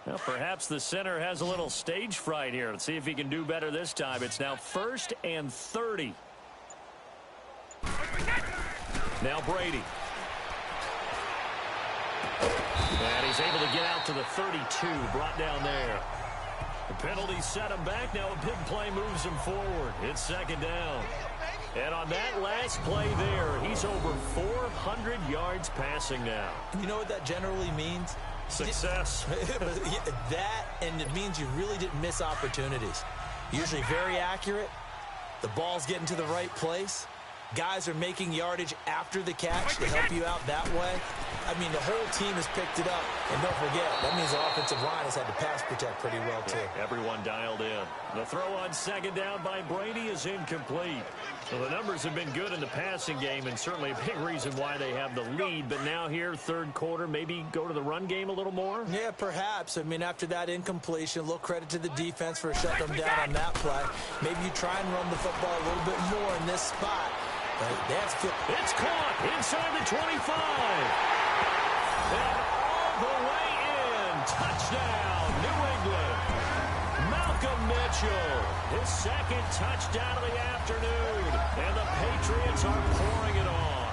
Well, perhaps the center has a little stage fright here. Let's see if he can do better this time. It's now 1st and 30. Now Brady. And he's able to get out to the 32, brought down there. The penalty set him back. Now a big play moves him forward. It's 2nd down. And on that last play there, he's over 400 yards passing now. You know what that generally means? Success. That, and it means you really didn't miss opportunities. Usually very accurate. The ball's getting to the right place. Guys are making yardage after the catch to help you out that way. I mean, the whole team has picked it up. And don't forget, that means the offensive line has had to pass protect pretty well, too. Everyone dialed in. The throw on 2nd down by Brady is incomplete. So the numbers have been good in the passing game, and certainly a big reason why they have the lead. But now here, 3rd quarter, maybe go to the run game a little more? Yeah, perhaps. I mean, after that incompletion, a little credit to the defense for shutting them down on that play. Maybe you try and run the football a little bit more in this spot. It's caught inside the 25. And all the way in. Touchdown, New England. Malcolm Mitchell, his 2nd touchdown of the afternoon. And the Patriots are pouring it on.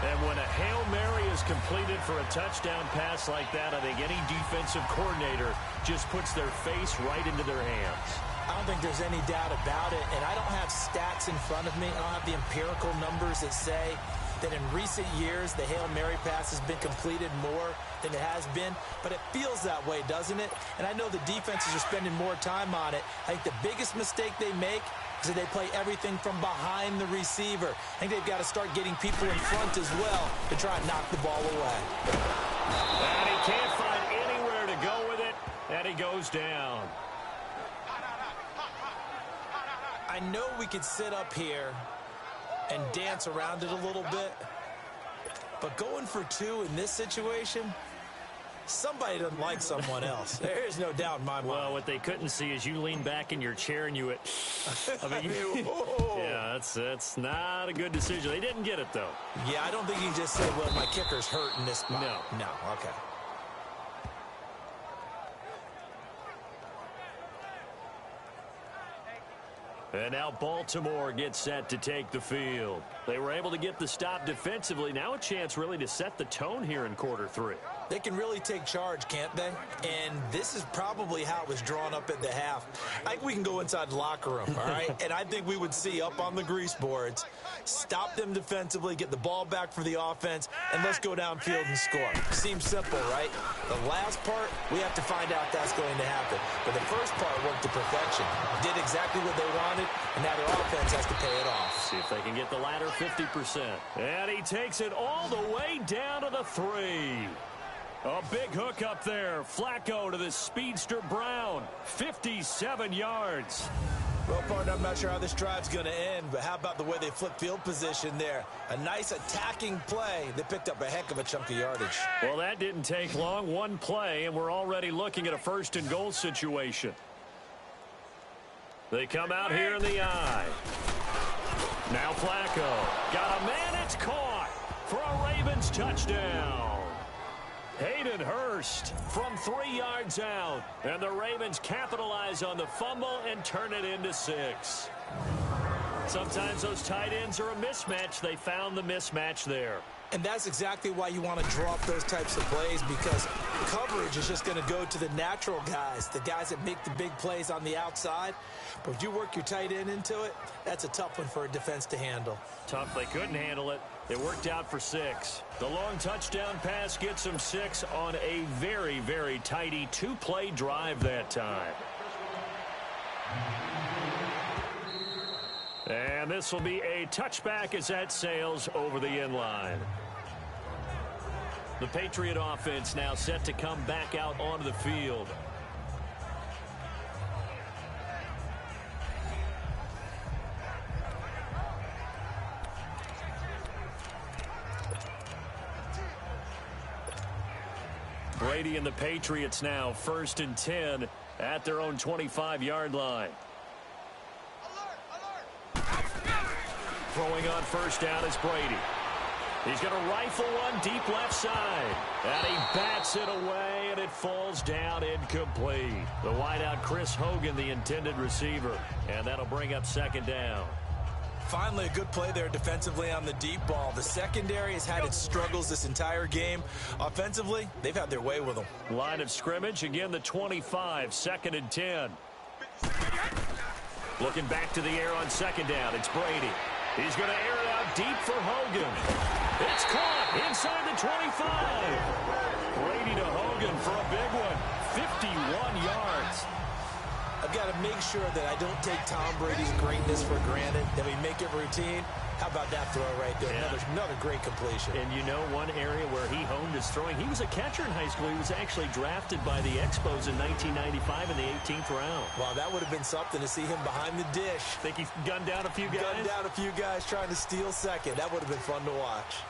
And when a Hail Mary is completed for a touchdown pass like that, I think any defensive coordinator just puts their face right into their hands. I don't think there's any doubt about it, and I don't have stats in front of me. I don't have the empirical numbers that say that in recent years the Hail Mary pass has been completed more than it has been, but it feels that way, doesn't it? And I know the defenses are spending more time on it. I think the biggest mistake they make is that they play everything from behind the receiver. I think they've got to start getting people in front as well to try and knock the ball away. And he can't find anywhere to go with it, and he goes down. I know we could sit up here and dance around it a little bit, but going for 2 in this situation, somebody doesn't like someone else. There's no doubt in my mind. Well, what they couldn't see is you lean back in your chair and you I mean, yeah, that's not a good decision. They didn't get it, though. Yeah, I don't think you can just say, well, my kicker's hurt in this spot. No, okay. And now Baltimore gets set to take the field. They were able to get the stop defensively. Now a chance really to set the tone here in quarter 3. They can really take charge, can't they? And this is probably how it was drawn up at the half. I think we can go inside the locker room, all right? And I think we would see up on the grease boards, stop them defensively, get the ball back for the offense, and let's go downfield and score. Seems simple, right? The last part, we have to find out that's going to happen. But the first part worked to perfection. Did exactly what they wanted, and now their offense has to pay it off. See if they can get the latter 50%. And he takes it all the way down to the 3. A big hook up there. Flacco to the speedster Brown. 57 yards. Well, partner, I'm not sure how this drive's going to end, but how about the way they flip field position there? A nice attacking play. They picked up a heck of a chunk of yardage. Well, that didn't take long. One play, and we're already looking at a 1st and goal situation. They come out here in the eye. Now Flacco. Got a man. It's caught for a Ravens touchdown. Hayden Hurst from 3 yards out. And the Ravens capitalize on the fumble and turn it into 6. Sometimes those tight ends are a mismatch. They found the mismatch there. And that's exactly why you want to draw up those types of plays, because coverage is just going to go to the natural guys, the guys that make the big plays on the outside. But if you work your tight end into it, that's a tough one for a defense to handle. Tough. They couldn't handle it. It worked out for 6. The long touchdown pass gets them 6 on a very, very tidy 2-play drive that time. And this will be a touchback as that sails over the end line. The Patriot offense now set to come back out onto the field. Brady and the Patriots now 1st and 10 at their own 25-yard line. Throwing on 1st down is Brady. He's going to rifle one deep left side. And he bats it away, and it falls down incomplete. The wideout, Chris Hogan, the intended receiver. And that'll bring up second down. Finally, a good play there defensively on the deep ball. The secondary has had its struggles this entire game. Offensively, they've had their way with them. Line of scrimmage, again the 25, 2nd and 10. Looking back to the air on second down, it's Brady. He's going to air it out deep for Hogan. It's caught inside the 25. Brady to Hogan for a big one, 51 yards. I've got to make sure that I don't take Tom Brady's greatness for granted, that we make it routine. How about that throw right there? Yeah. Another great completion. And you know one area where he honed his throwing, he was a catcher in high school. He was actually drafted by the Expos in 1995 in the 18th round. Wow, that would have been something to see him behind the dish. Think he's gunned down a few guys? Gunned down a few guys trying to steal second. That would have been fun to watch.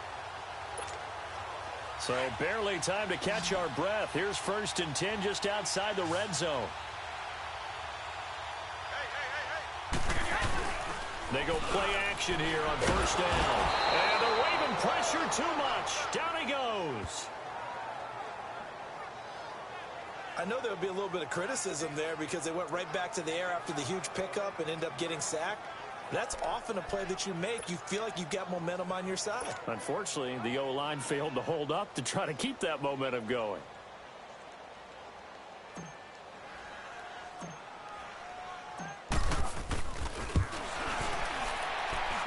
So barely time to catch our breath. Here's 1st and 10 just outside the red zone. They go play action here on 1st down. And they're waving pressure too much. Down he goes. I know there'll be a little bit of criticism there because they went right back to the air after the huge pickup and end up getting sacked. That's often a play that you make. You feel like you've got momentum on your side. Unfortunately, the O-line failed to hold up to try to keep that momentum going.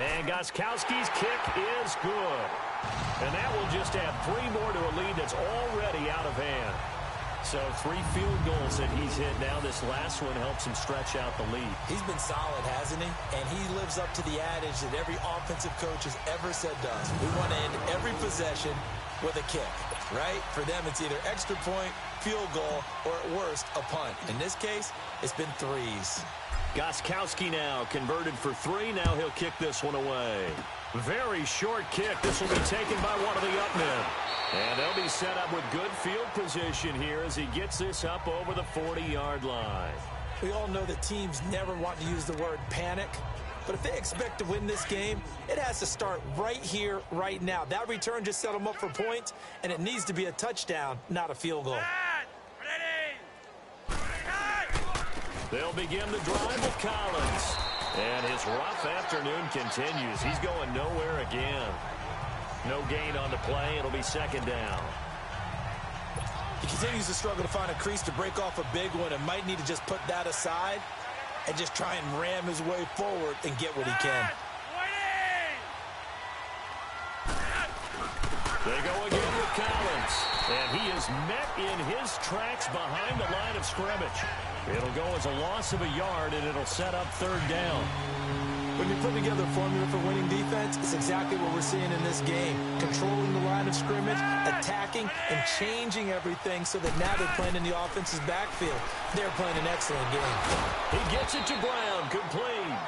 And Gostkowski's kick is good. And that will just add 3 more to a lead that's already out of hand. So 3 field goals that he's hit now. This last one helps him stretch out the lead. He's been solid, hasn't he? And he lives up to the adage that every offensive coach has ever said does. We want to end every possession with a kick, right? For them, it's either extra point, field goal, or at worst, a punt. In this case, it's been 3s. Gostkowski now converted for 3. Now he'll kick this one away. Very short kick. This will be taken by one of the up men. And they'll be set up with good field position here as he gets this up over the 40-yard line. We all know that teams never want to use the word panic. But if they expect to win this game, it has to start right here, right now. That return just set them up for points, and it needs to be a touchdown, not a field goal. They'll begin the drive with Collins. And his rough afternoon continues. He's going nowhere again. No gain on the play. It'll be 2nd down. He continues to struggle to find a crease to break off a big one and might need to just put that aside and just try and ram his way forward and get what he can. They go again with Collins. And he is met in his tracks behind the line of scrimmage. It'll go as a loss of a yard, and it'll set up 3rd down. When you put together a formula for winning defense, it's exactly what we're seeing in this game. Controlling the line of scrimmage, attacking, and changing everything so that now they're playing in the offense's backfield. They're playing an excellent game. He gets it to Brown, complete.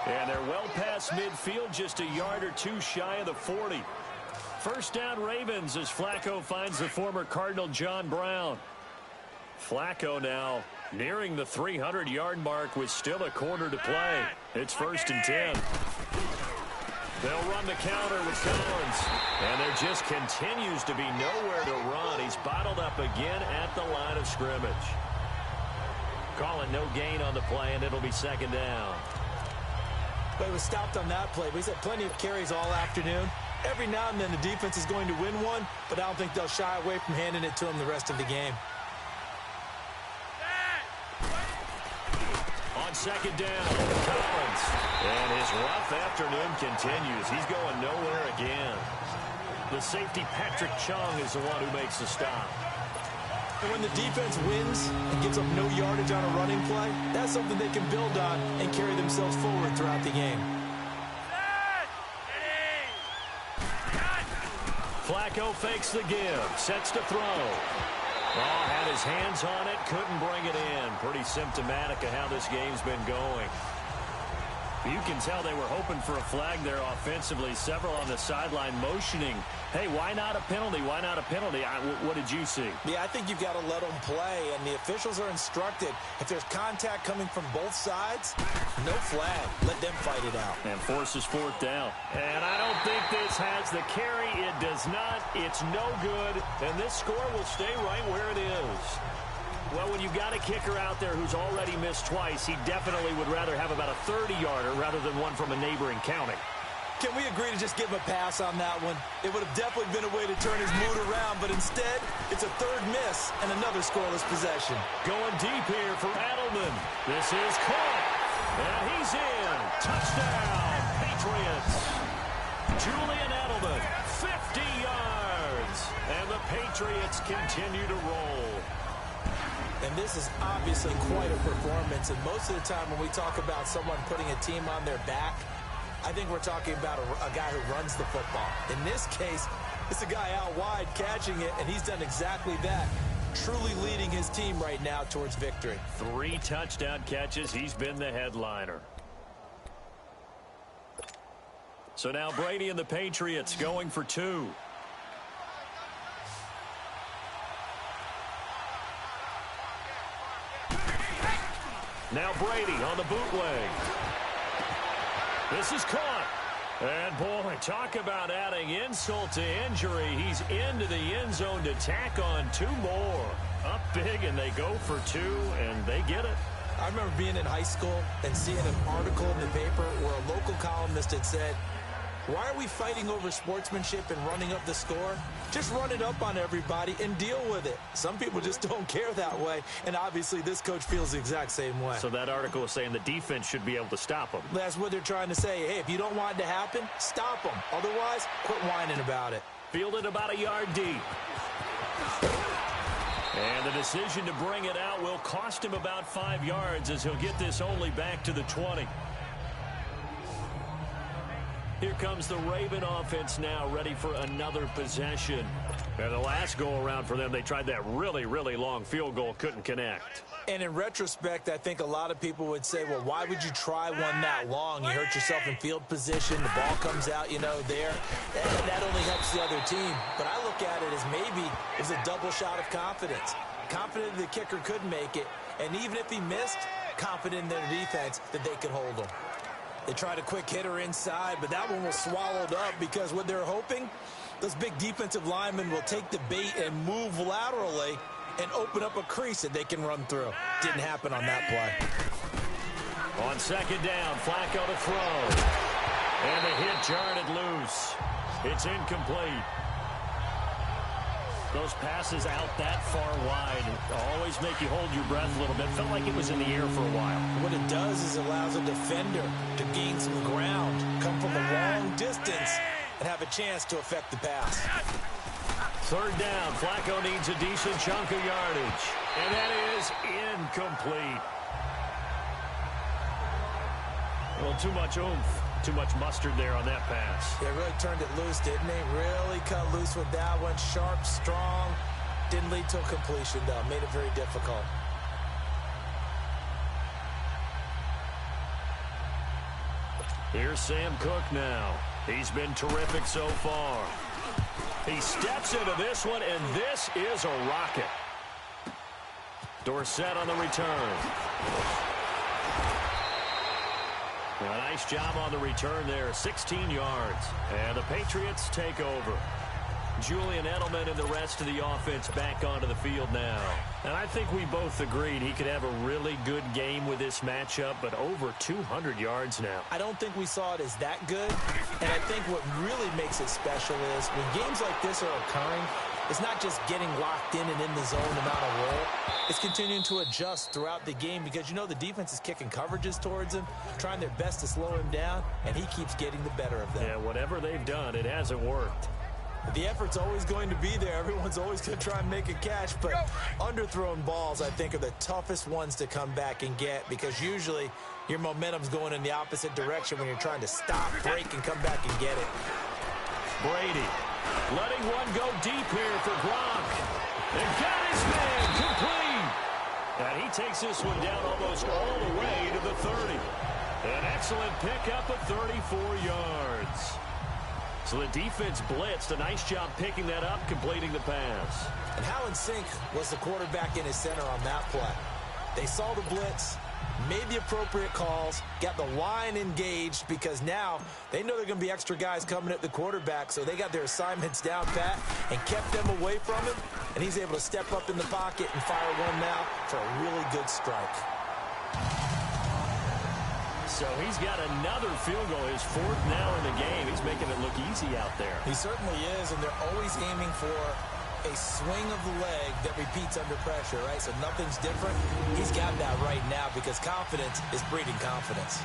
And they're well past midfield, just a yard or 2 shy of the 40. 1st down Ravens as Flacco finds the former Cardinal John Brown. Flacco now nearing the 300-yard mark with still a quarter to play. It's 1st and 10. They'll run the counter with Collins. And there just continues to be nowhere to run. He's bottled up again at the line of scrimmage. Calling no gain on the play, and it'll be 2nd down. But he was stopped on that play. He's had plenty of carries all afternoon. Every now and then the defense is going to win one, but I don't think they'll shy away from handing it to him the rest of the game. On 2nd down, Collins. And his rough afternoon continues. He's going nowhere again. The safety, Patrick Chung, is the one who makes the stop. And when the defense wins and gives up no yardage on a running play, that's something they can build on and carry themselves forward throughout the game. Flacco fakes the give, sets to throw. Oh, had his hands on it, couldn't bring it in. Pretty symptomatic of how this game's been going. You can tell they were hoping for a flag there offensively. Several on the sideline motioning, hey, why not a penalty? Why not a penalty? What did you see? Yeah, I think you've got to let them play, and the officials are instructed. If there's contact coming from both sides, no flag. Let them fight it out. And forces fourth down. And I don't think this has the carry. It does not. It's no good. And this score will stay right where it is. Well, when you've got a kicker out there who's already missed twice, he definitely would rather have about a 30-yarder rather than one from a neighboring county. Can we agree to just give him a pass on that one? It would have definitely been a way to turn his mood around, but instead, it's a third miss and another scoreless possession. Going deep here for Edelman. This is caught, and he's in. Touchdown, Patriots. Julian Edelman, 50 yards, and the Patriots continue to roll. And this is obviously quite a performance, and most of the time when we talk about someone putting a team on their back, I think we're talking about a guy who runs the football. In this case, it's a guy out wide catching it, and he's done exactly that, truly leading his team right now towards victory. 3 touchdown catches. He's been the headliner. So now Brady and the Patriots going for 2. Now Brady on the bootleg. This is caught. And, boy, talk about adding insult to injury. He's into the end zone to tack on 2 more. Up big, and they go for 2, and they get it. I remember being in high school and seeing an article in the paper where a local columnist had said, why are we fighting over sportsmanship and running up the score? Just run it up on everybody and deal with it. Some people just don't care that way, and obviously this coach feels the exact same way. So that article was saying the defense should be able to stop them. That's what they're trying to say. Hey, if you don't want it to happen, stop them. Otherwise, quit whining about it. Fielded about a yard deep. And the decision to bring it out will cost him about 5 yards as he'll get this only back to the 20. Here comes the Raven offense now, ready for another possession. And the last go-around for them, they tried that really, really long field goal, couldn't connect. And in retrospect, I think a lot of people would say, well, why would you try one that long? You hurt yourself in field position. The ball comes out, there. That only helps the other team. But I look at it as maybe it's a double shot of confidence. Confident the kicker could make it. And even if he missed, confident in their defense that they could hold him. They tried a quick hitter inside, but that one was swallowed up because what they're hoping, those big defensive linemen will take the bait and move laterally and open up a crease that they can run through. Didn't happen on that play. On second down, Flacco to throw. And the hit jarred it loose. It's incomplete. Those passes out that far wide always make you hold your breath a little bit. Felt like it was in the air for a while. What it does is it allows a defender to gain some ground, come from a long distance, and have a chance to affect the pass. Third down, Flacco needs a decent chunk of yardage. And that is incomplete. Well, too much oomph. Too much mustard there on that pass. They really turned it loose, didn't they? Really cut loose with that one. Sharp, strong. Didn't lead to a completion, though. Made it very difficult. Here's Sam Cook now. He's been terrific so far. He steps into this one, and this is a rocket. Dorsett on the return. A nice job on the return there, 16 yards. And the Patriots take over. Julian Edelman and the rest of the offense back onto the field now. And I think we both agreed he could have a really good game with this matchup, but over 200 yards now. I don't think we saw it as that good. And I think what really makes it special is when games like this are occurring, it's not just getting locked in and in the zone and on a roll. It's continuing to adjust throughout the game because, the defense is kicking coverages towards him, trying their best to slow him down, and he keeps getting the better of them. Yeah, whatever they've done, it hasn't worked. The effort's always going to be there. Everyone's always going to try and make a catch, but underthrown balls, I think, are the toughest ones to come back and get because usually your momentum's going in the opposite direction when you're trying to stop, break, and come back and get it. Brady letting one go deep here for Gronk. And got his man complete. And he takes this one down almost all the way to the 30. An excellent pickup of 34 yards. So the defense blitzed. A nice job picking that up, completing the pass. And how in sync was the quarterback in his center on that play? They saw the blitz, made the appropriate calls, got the line engaged because now they know they're going to be extra guys coming at the quarterback, so they got their assignments down pat and kept them away from him, and he's able to step up in the pocket and fire one now for a really good strike. So he's got another field goal, his fourth now in the game. He's making it look easy out there. He certainly is, and they're always aiming for a swing of the leg that repeats under pressure, right? So nothing's different. He's got that right now because confidence is breeding confidence.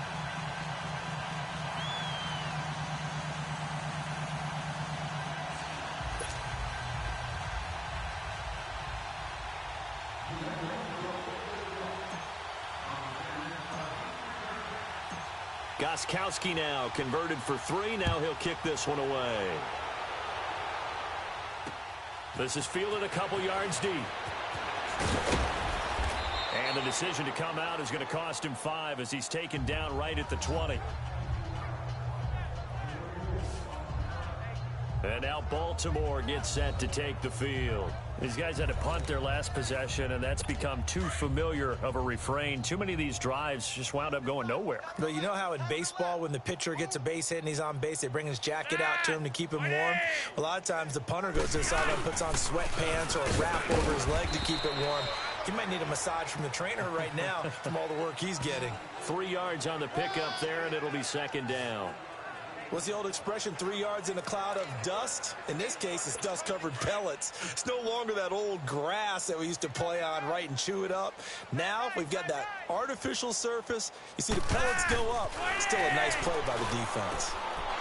Gostkowski now converted for 3. Now he'll kick this one away. This is fielded a couple yards deep. And the decision to come out is going to cost him 5 as he's taken down right at the 20. And now Baltimore gets set to take the field. These guys had to punt their last possession, and that's become too familiar of a refrain. Too many of these drives just wound up going nowhere. But you know how in baseball, when the pitcher gets a base hit and he's on base, they bring his jacket out to him to keep him warm? A lot of times the punter goes to the sideline, puts on sweatpants or a wrap over his leg to keep it warm. He might need a massage from the trainer right now from all the work he's getting. 3 yards on the pickup there, and it'll be second down. What's the old expression, 3 yards in a cloud of dust? In this case, it's dust-covered pellets. It's no longer that old grass that we used to play on, right, and chew it up. Now we've got that artificial surface. You see the pellets go up. Still a nice play by the defense.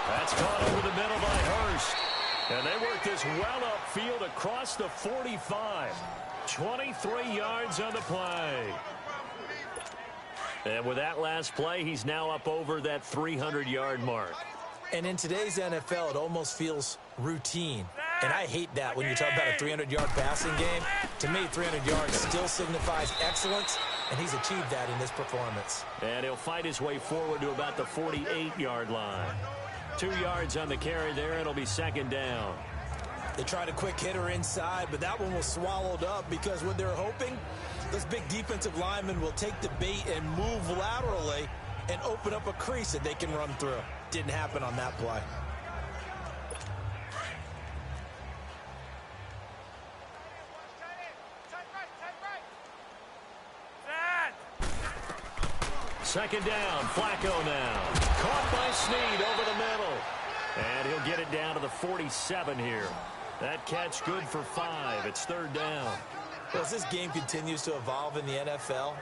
That's caught over the middle by Hurst. And they work this well upfield across the 45. 23 yards on the play. And with that last play, he's now up over that 300-yard mark. And in today's NFL, it almost feels routine. And I hate that when you talk about a 300-yard passing game. To me, 300 yards still signifies excellence, and he's achieved that in this performance. And he'll fight his way forward to about the 48-yard line. 2 yards on the carry there, and it'll be second down. They tried a quick hitter inside, but that one was swallowed up because what they're hoping, this big defensive lineman will take the bait and move laterally and open up a crease that they can run through. Didn't happen on that play. Second down, Flacco now. Caught by Snead over the middle. And he'll get it down to the 47 here. That catch good for 5. It's third down. Well, as this game continues to evolve in the NFL,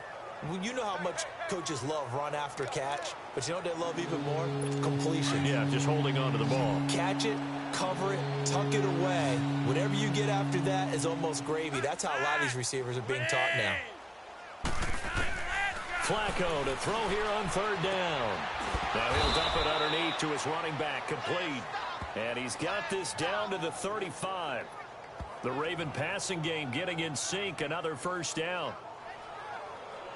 you know how much coaches love run after catch, but you know what they love even more? Completion. Yeah, just holding on to the ball. Catch it, cover it, tuck it away. Whatever you get after that is almost gravy. That's how a lot of these receivers are being taught now. Flacco to throw here on third down. Now he'll dump it underneath to his running back, complete. And he's got this down to the 35. The Raven passing game getting in sync, another first down.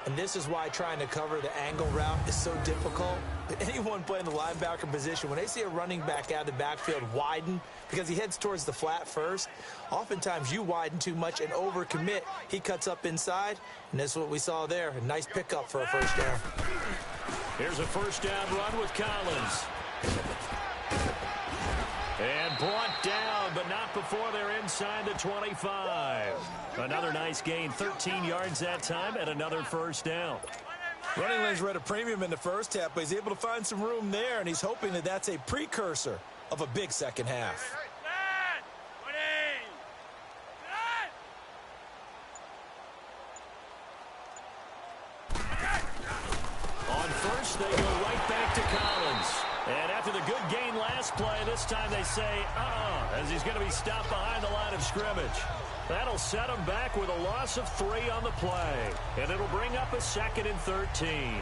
And this is why trying to cover the angle route is so difficult. Anyone playing the linebacker position, when they see a running back out of the backfield widen because he heads towards the flat first, oftentimes you widen too much and overcommit. He cuts up inside, and that's what we saw there. A nice pickup for a first down. Here's a first down run with Collins. And brought down, but not before they're inside the 25. Another nice gain, 13 yards that time, and another first down. Running lanes were at a premium in the first half, but he's able to find some room there, and he's hoping that that's a precursor of a big second half. On first, they go right back to Collins. And after the good gain last play, this time they say, as he's going to be stopped behind the line of scrimmage. That'll set him back with a loss of 3 on the play. And it'll bring up a 2nd and 13.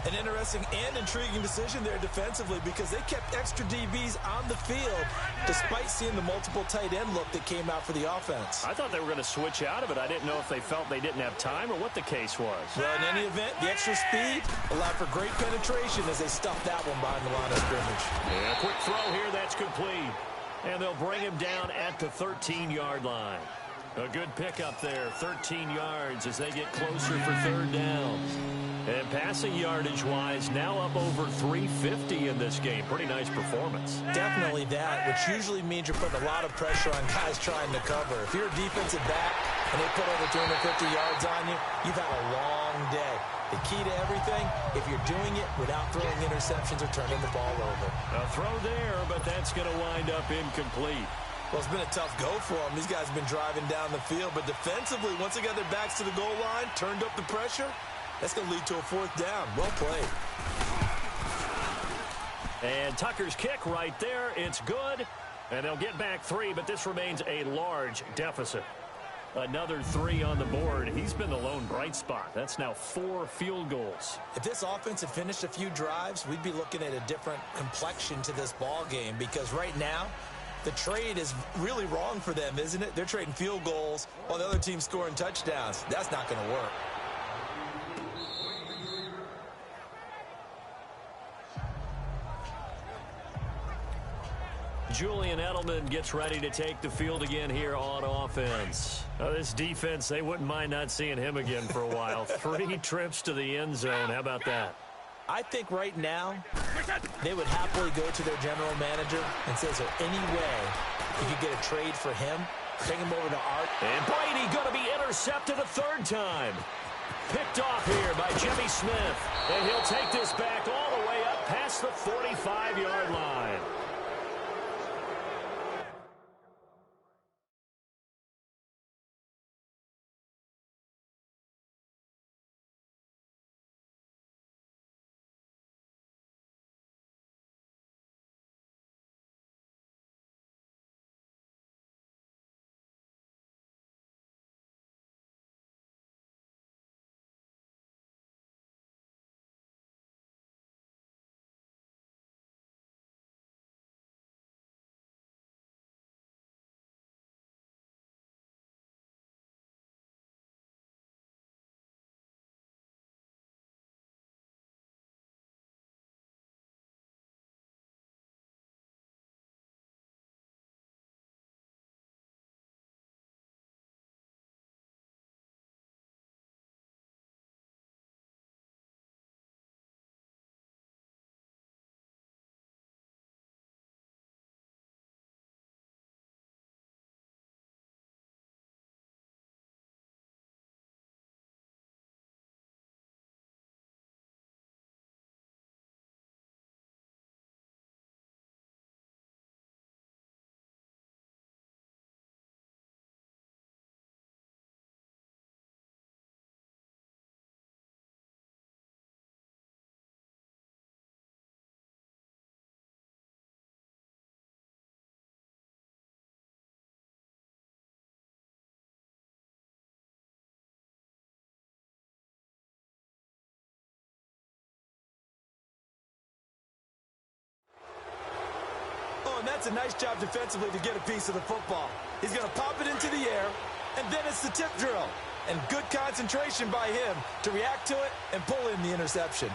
An interesting and intriguing decision there defensively because they kept extra DBs on the field despite seeing the multiple tight end look that came out for the offense. I thought they were going to switch out of it. I didn't know if they felt they didn't have time or what the case was. Well, in any event, the extra speed allowed for great penetration as they stuffed that one behind the line of scrimmage. Yeah, quick throw here. That's complete. And they'll bring him down at the 13-yard line. A good pickup there, 13 yards as they get closer for third down. And passing yardage-wise, now up over 350 in this game. Pretty nice performance. Definitely that, which usually means you're putting a lot of pressure on guys trying to cover. If you're a defensive back and they put over 250 yards on you, you've had a long day. The key to everything, if you're doing it without throwing interceptions or turning the ball over. A throw there, but that's going to wind up incomplete. Well, it's been a tough go for them. These guys have been driving down the field, but defensively, once they got their backs to the goal line, turned up the pressure, that's going to lead to a fourth down. Well played. And Tucker's kick right there. It's good. And they'll get back 3, but this remains a large deficit. Another 3 on the board. He's been the lone bright spot. That's now 4 field goals. If this offense had finished a few drives, we'd be looking at a different complexion to this ball game because right now, the trade is really wrong for them, isn't it? They're trading field goals while the other team's scoring touchdowns. That's not going to work. Julian Edelman gets ready to take the field again here on offense. This defense, they wouldn't mind not seeing him again for a while. 3 trips to the end zone. How about that? I think right now they would happily go to their general manager and say, is there any way you could get a trade for him, bring him over to Art? And Brady going to be intercepted a 3rd time. Picked off here by Jimmy Smith. And he'll take this back all the way up past the 45-yard line. And that's a nice job defensively to get a piece of the football. He's going to pop it into the air, and then it's the tip drill. And good concentration by him to react to it and pull in the interception.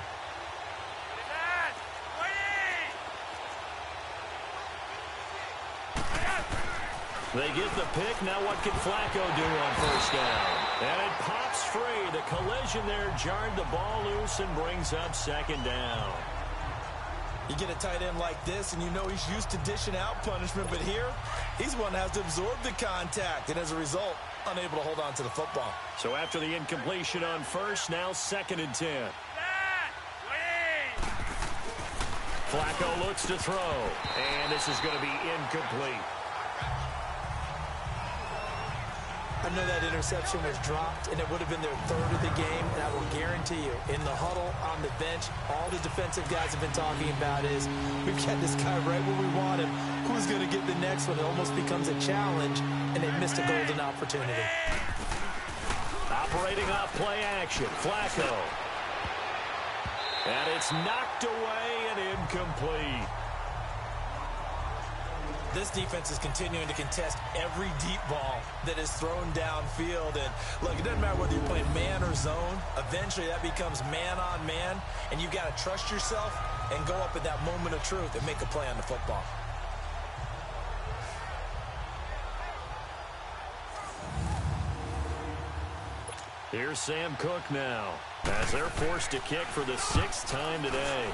They get the pick. Now what can Flacco do on 1st down? And it pops free. The collision there jarred the ball loose and brings up 2nd down. You get a tight end like this, and you know he's used to dishing out punishment, but here, he's one that has to absorb the contact, and as a result, unable to hold on to the football. So after the incompletion on 1st, now 2nd and 10. Flacco looks to throw, and this is going to be incomplete. I know that interception was dropped, and it would have been their 3rd of the game, and I will guarantee you, in the huddle, on the bench, all the defensive guys have been talking about is, we've got this guy right where we want him. Who's going to get the next one? It almost becomes a challenge, and they missed a golden opportunity. Operating off play action, Flacco. And it's knocked away and incomplete. This defense is continuing to contest every deep ball that is thrown downfield. And, look, it doesn't matter whether you're playing man or zone. Eventually, that becomes man-on-man, and you've got to trust yourself and go up at that moment of truth and make a play on the football. Here's Sam Cook now, as they're forced to kick for the 6th time today.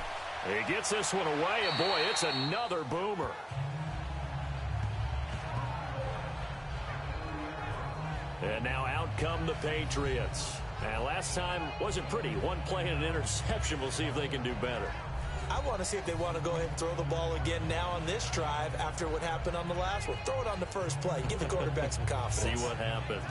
He gets this one away, and boy, it's another boomer. And now out come the Patriots. And last time wasn't pretty. One play and an interception. We'll see if they can do better. I want to see if they want to go ahead and throw the ball again now on this drive after what happened on the last one. Throw it on the first play. Give the quarterback some confidence. See what happens.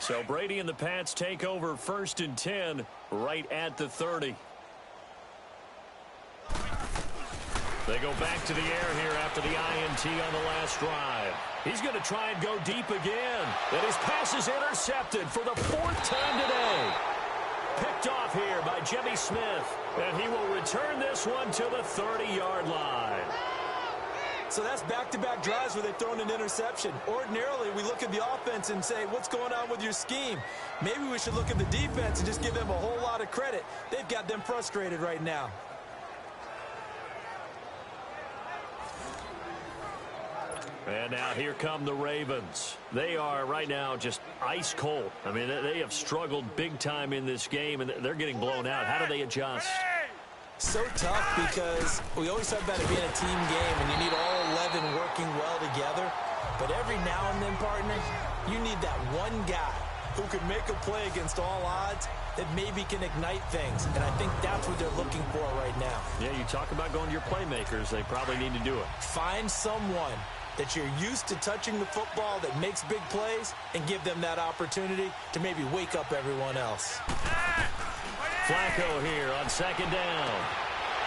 So Brady and the Pats take over 1st and 10 right at the 30. They go back to the air here after the INT on the last drive. He's going to try and go deep again. And his pass is intercepted for the 4th time today. Picked off here by Jimmy Smith. And he will return this one to the 30-yard line. So that's back-to-back drives where they've thrown an interception. Ordinarily, we look at the offense and say, what's going on with your scheme? Maybe we should look at the defense and just give them a whole lot of credit. They've got them frustrated right now. And now here come the Ravens. They are right now just ice cold. I mean, they have struggled big time in this game, and they're getting blown out. How do they adjust? So tough because we always talk about it being a team game, and you need all 11 working well together. But every now and then, partner, you need that one guy who can make a play against all odds that maybe can ignite things. And I think that's what they're looking for right now. Yeah, you talk about going to your playmakers. They probably need to do it. Find someone that you're used to touching the football that makes big plays and give them that opportunity to maybe wake up everyone else. Flacco here on second down.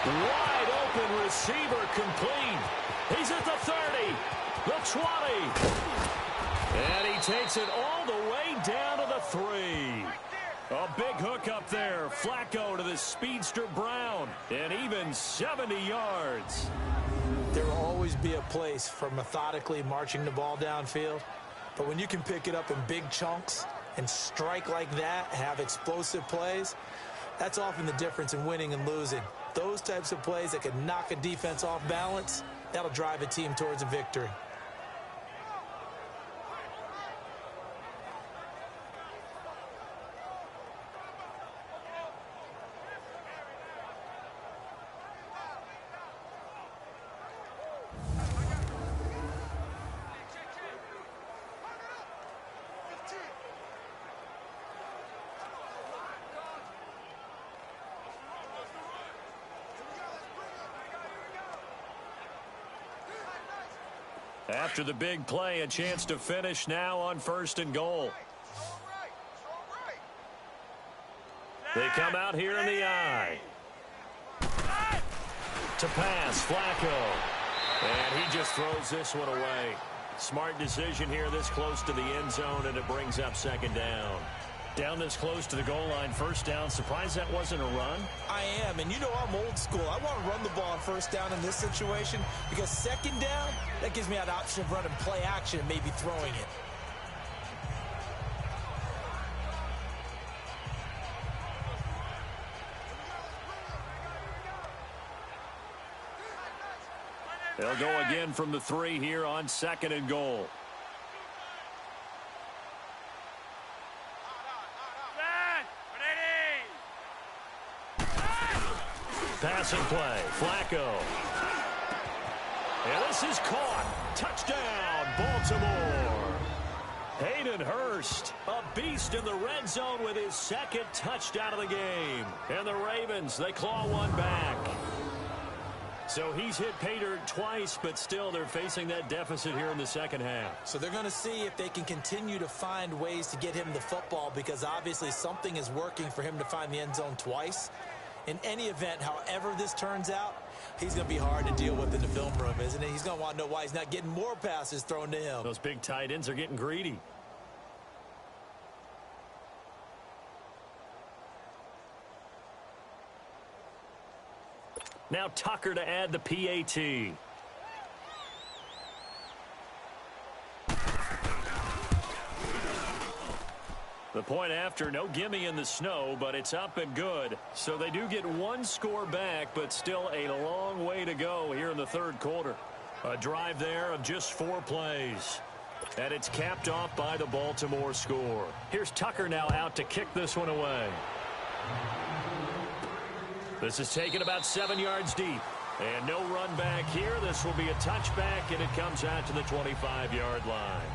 Wide open receiver complete. He's at the 30, the 20. And he takes it all the way down to the 3. A big hook up there. Flacco to the speedster Brown. And even 70 yards. There will always be a place for methodically marching the ball downfield. But when you can pick it up in big chunks and strike like that, have explosive plays, that's often the difference in winning and losing. Those types of plays that can knock a defense off balance, that'll drive a team towards a victory. After the big play, a chance to finish now on 1st and goal. They come out here in the eye. To pass, Flacco. And he just throws this one away. Smart decision here this close to the end zone, and it brings up 2nd down. Down this close to the goal line, 1st down. Surprised that wasn't a run? I am, and you know I'm old school. I want to run the ball on 1st down in this situation because 2nd down, that gives me that option of running play action and maybe throwing it. They'll go again from the 3 here on 2nd and goal. Passing play, Flacco. And this is caught. Touchdown, Baltimore. Hayden Hurst, a beast in the red zone with his 2nd touchdown of the game. And the Ravens, they claw one back. So he's hit pay dirt twice, but still they're facing that deficit here in the 2nd half. So they're going to see if they can continue to find ways to get him the football because obviously something is working for him to find the end zone twice. In any event, however this turns out, he's going to be hard to deal with in the film room, isn't he? He's going to want to know why he's not getting more passes thrown to him. Those big tight ends are getting greedy. Now Tucker to add the PAT. The point after, no gimme in the snow, but it's up and good. So they do get one score back, but still a long way to go here in the 3rd quarter. A drive there of just 4 plays. And it's capped off by the Baltimore score. Here's Tucker now out to kick this one away. This is taken about 7 yards deep. And no run back here. This will be a touchback, and it comes out to the 25-yard line.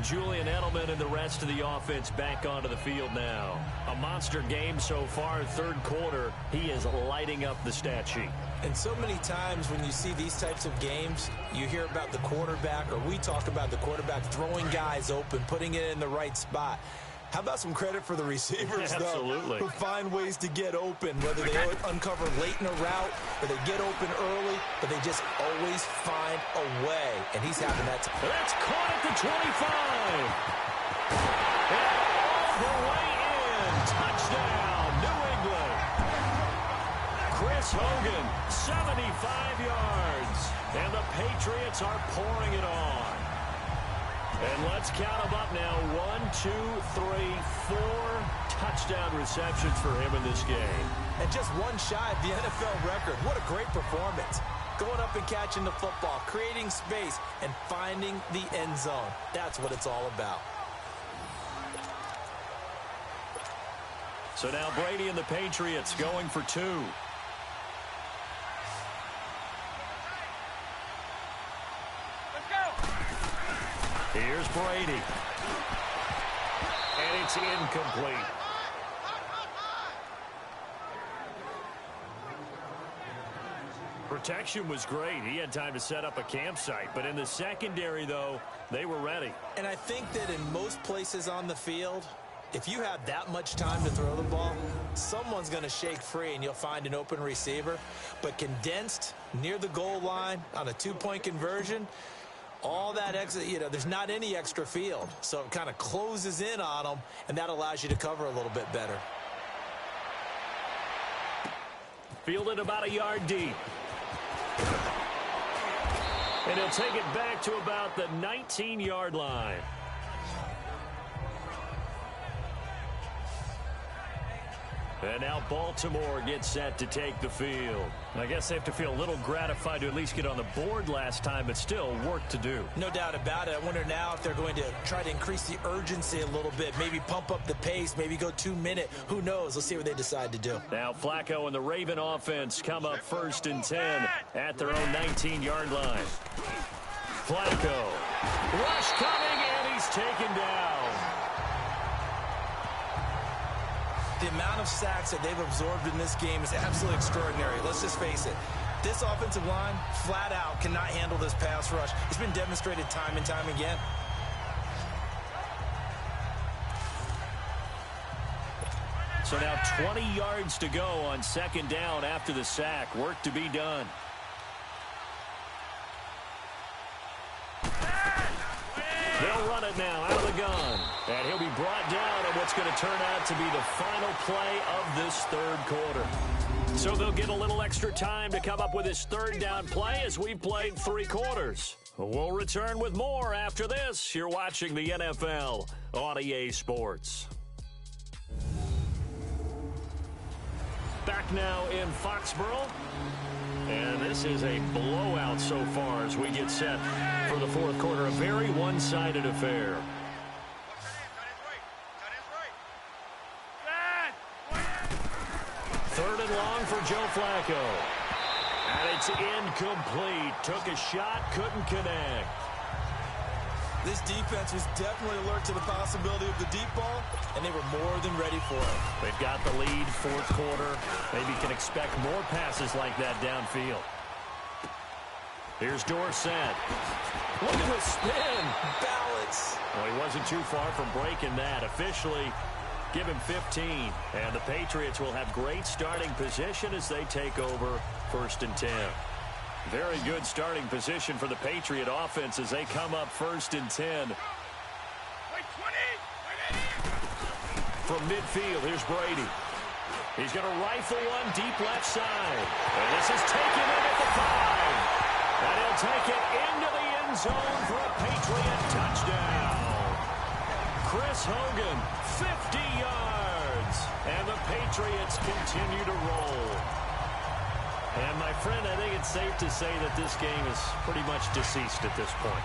Julian Edelman and the rest of the offense back onto the field now. A monster game so far, 3rd quarter. He is lighting up the stat sheet. And so many times when you see these types of games, you hear about the quarterback, or we talk about the quarterback throwing guys open, putting it in the right spot. How about some credit for the receivers, Absolutely. though, who find ways to get open, whether they uncover late in a route or they get open early, but they just always find a way. And he's having that time. That's caught at the 25. And all the way in. Touchdown, New England. Chris Chris Hogan, 75 yards. And the Patriots are pouring it on. And let's count them up now. 1, 2, 3, 4 touchdown receptions for him in this game. And just one shy of the NFL record. What a great performance. Going up and catching the football, creating space, and finding the end zone. That's what it's all about. So now Brady and the Patriots going for 2. Here's Brady. And it's incomplete. Protection was great. He had time to set up a campsite. But in the secondary, though, they were ready. And I think that in most places on the field, if you have that much time to throw the ball, someone's going to shake free and you'll find an open receiver. But condensed near the goal line on a 2-point conversion, all that extra, there's not any extra field. So it kind of closes in on them, and that allows you to cover a little bit better. Fielded about a yard deep. And he'll take it back to about the 19-yard line. And now Baltimore gets set to take the field. I guess they have to feel a little gratified to at least get on the board last time, but still work to do. No doubt about it. I wonder now if they're going to try to increase the urgency a little bit, maybe pump up the pace, maybe go 2-minute. Who knows? Let's see what they decide to do. Now Flacco and the Raven offense come up 1st and 10 at their own 19-yard line. Flacco. Rush coming, and he's taken down. The amount of sacks that they've absorbed in this game is absolutely extraordinary. Let's just face it. This offensive line, flat out, cannot handle this pass rush. It's been demonstrated time and time again. So now 20 yards to go on 2nd down after the sack. Work to be done. They'll run it now out of the gun. And he'll be brought down at what's going to turn out to be the final play of this 3rd quarter. So they'll get a little extra time to come up with his 3rd down play as we've played 3 quarters. We'll return with more after this. You're watching the NFL on EA Sports. Back now in Foxborough. And this is a blowout so far as we get set for the 4th quarter. A very one-sided affair. 3rd and long for Joe Flacco. And it's incomplete. Took a shot, couldn't connect. This defense was definitely alert to the possibility of the deep ball, and they were more than ready for it. They've got the lead, 4th quarter. Maybe can expect more passes like that downfield. Here's Dorsett. Look at the spin. Balance. Well, he wasn't too far from breaking that. Officially, give him 15. And the Patriots will have great starting position as they take over 1st and 10. Very good starting position for the Patriot offense as they come up 1st and 10. From midfield, here's Brady. He's going to rifle one deep left side. And this is taken in at the 5. And he'll take it into the end zone for a Patriot touchdown. Chris Hogan, 50 yards. And the Patriots continue to roll. And, my friend, I think it's safe to say that this game is pretty much deceased at this point.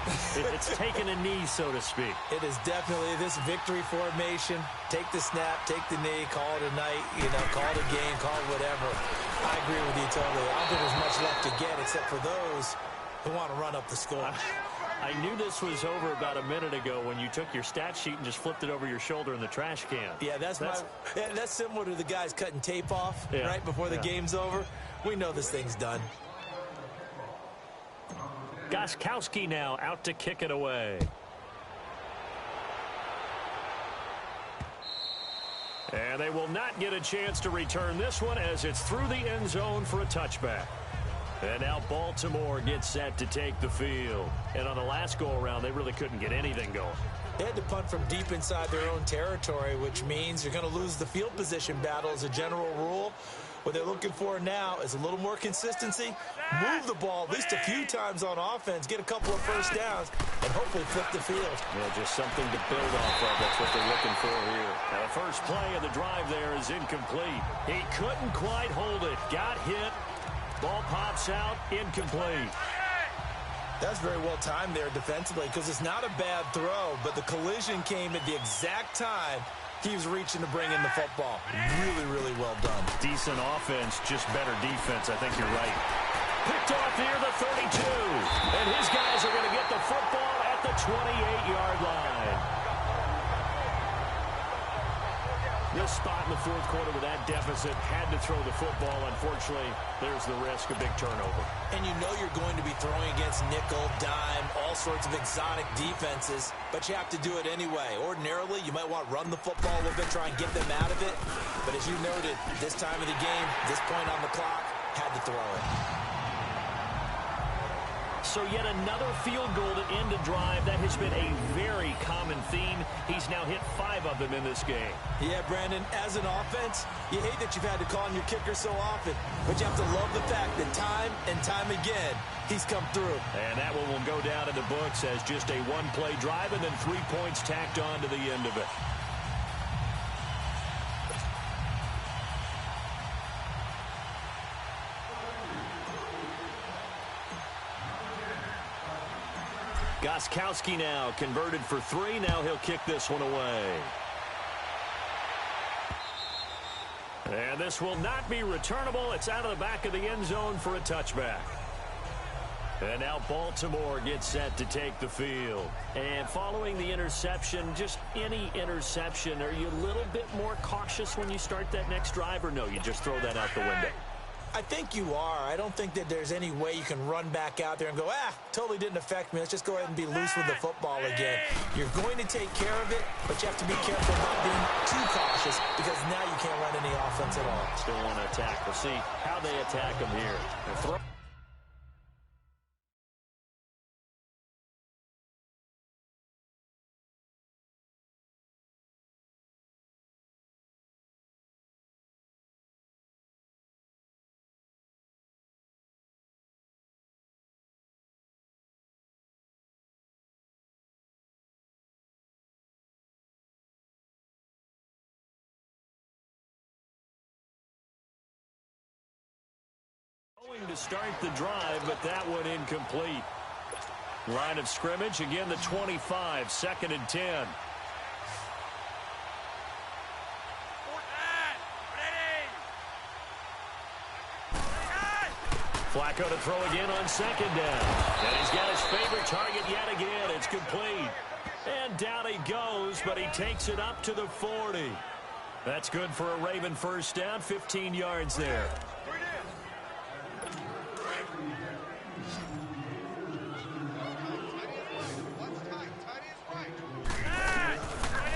It's taken a knee, so to speak. It is definitely this victory formation. Take the snap, take the knee, call it a night, call it a game, call it whatever. I agree with you totally. I don't think there's much left to get except for those who want to run up the score. I knew this was over about a minute ago when you took your stat sheet and just flipped it over your shoulder in the trash can. Yeah, that's similar to the guys cutting tape off right before the game's over. We know this thing's done. Gostkowski now out to kick it away. And they will not get a chance to return this one as it's through the end zone for a touchback. And now Baltimore gets set to take the field. And on the last go-around, they really couldn't get anything going. They had to punt from deep inside their own territory, which means you're going to lose the field position battle as a general rule. What they're looking for now is a little more consistency, move the ball at least a few times on offense, get a couple of first downs, and hopefully flip the field. Yeah, just something to build off of. That's what they're looking for here. Now, the first play of the drive there is incomplete. He couldn't quite hold it. Got hit. Ball pops out. Incomplete. That's very well timed there defensively because it's not a bad throw, but the collision came at the exact time he was reaching to bring in the football. Really, really well done. Decent offense, just better defense. I think you're right. Picked off near the 32. And his guys are going to get the football at the 28-yard line. This spot in the fourth quarter with that deficit, had to throw the football. Unfortunately, there's the risk of big turnover. And you know you're going to be throwing against nickel, dime, all sorts of exotic defenses, but you have to do it anyway. Ordinarily, you might want to run the football a little bit, try and get them out of it. But as you noted, this time of the game, this point on the clock, had to throw it. So yet another field goal to end a drive. That has been a very common theme. He's now hit 5 of them in this game. Yeah, Brandon, as an offense, you hate that you've had to call on your kicker so often, but you have to love the fact that time and time again, he's come through. And that one will go down in the books as just a one-play drive and then 3 points tacked on to the end of it. Gostkowski now converted for 3. Now he'll kick this one away. And this will not be returnable. It's out of the back of the end zone for a touchback. And now Baltimore gets set to take the field. And following the interception, just any interception, are you a little bit more cautious when you start that next drive, or no, you just throw that out the window? I think you are. I don't think that there's any way you can run back out there and go, totally didn't affect me. Let's just go ahead and be loose with the football again. You're going to take care of it, but you have to be careful not being too cautious because now you can't run any offense at all. Still want to attack. We'll see how they attack them here. Going to start the drive, but that one incomplete. Line of scrimmage, again the 25, 2nd and 10. Flacco to throw again on 2nd down. And he's got his favorite target yet again. It's complete. And down he goes, but he takes it up to the 40. That's good for a Raven first down, 15 yards there.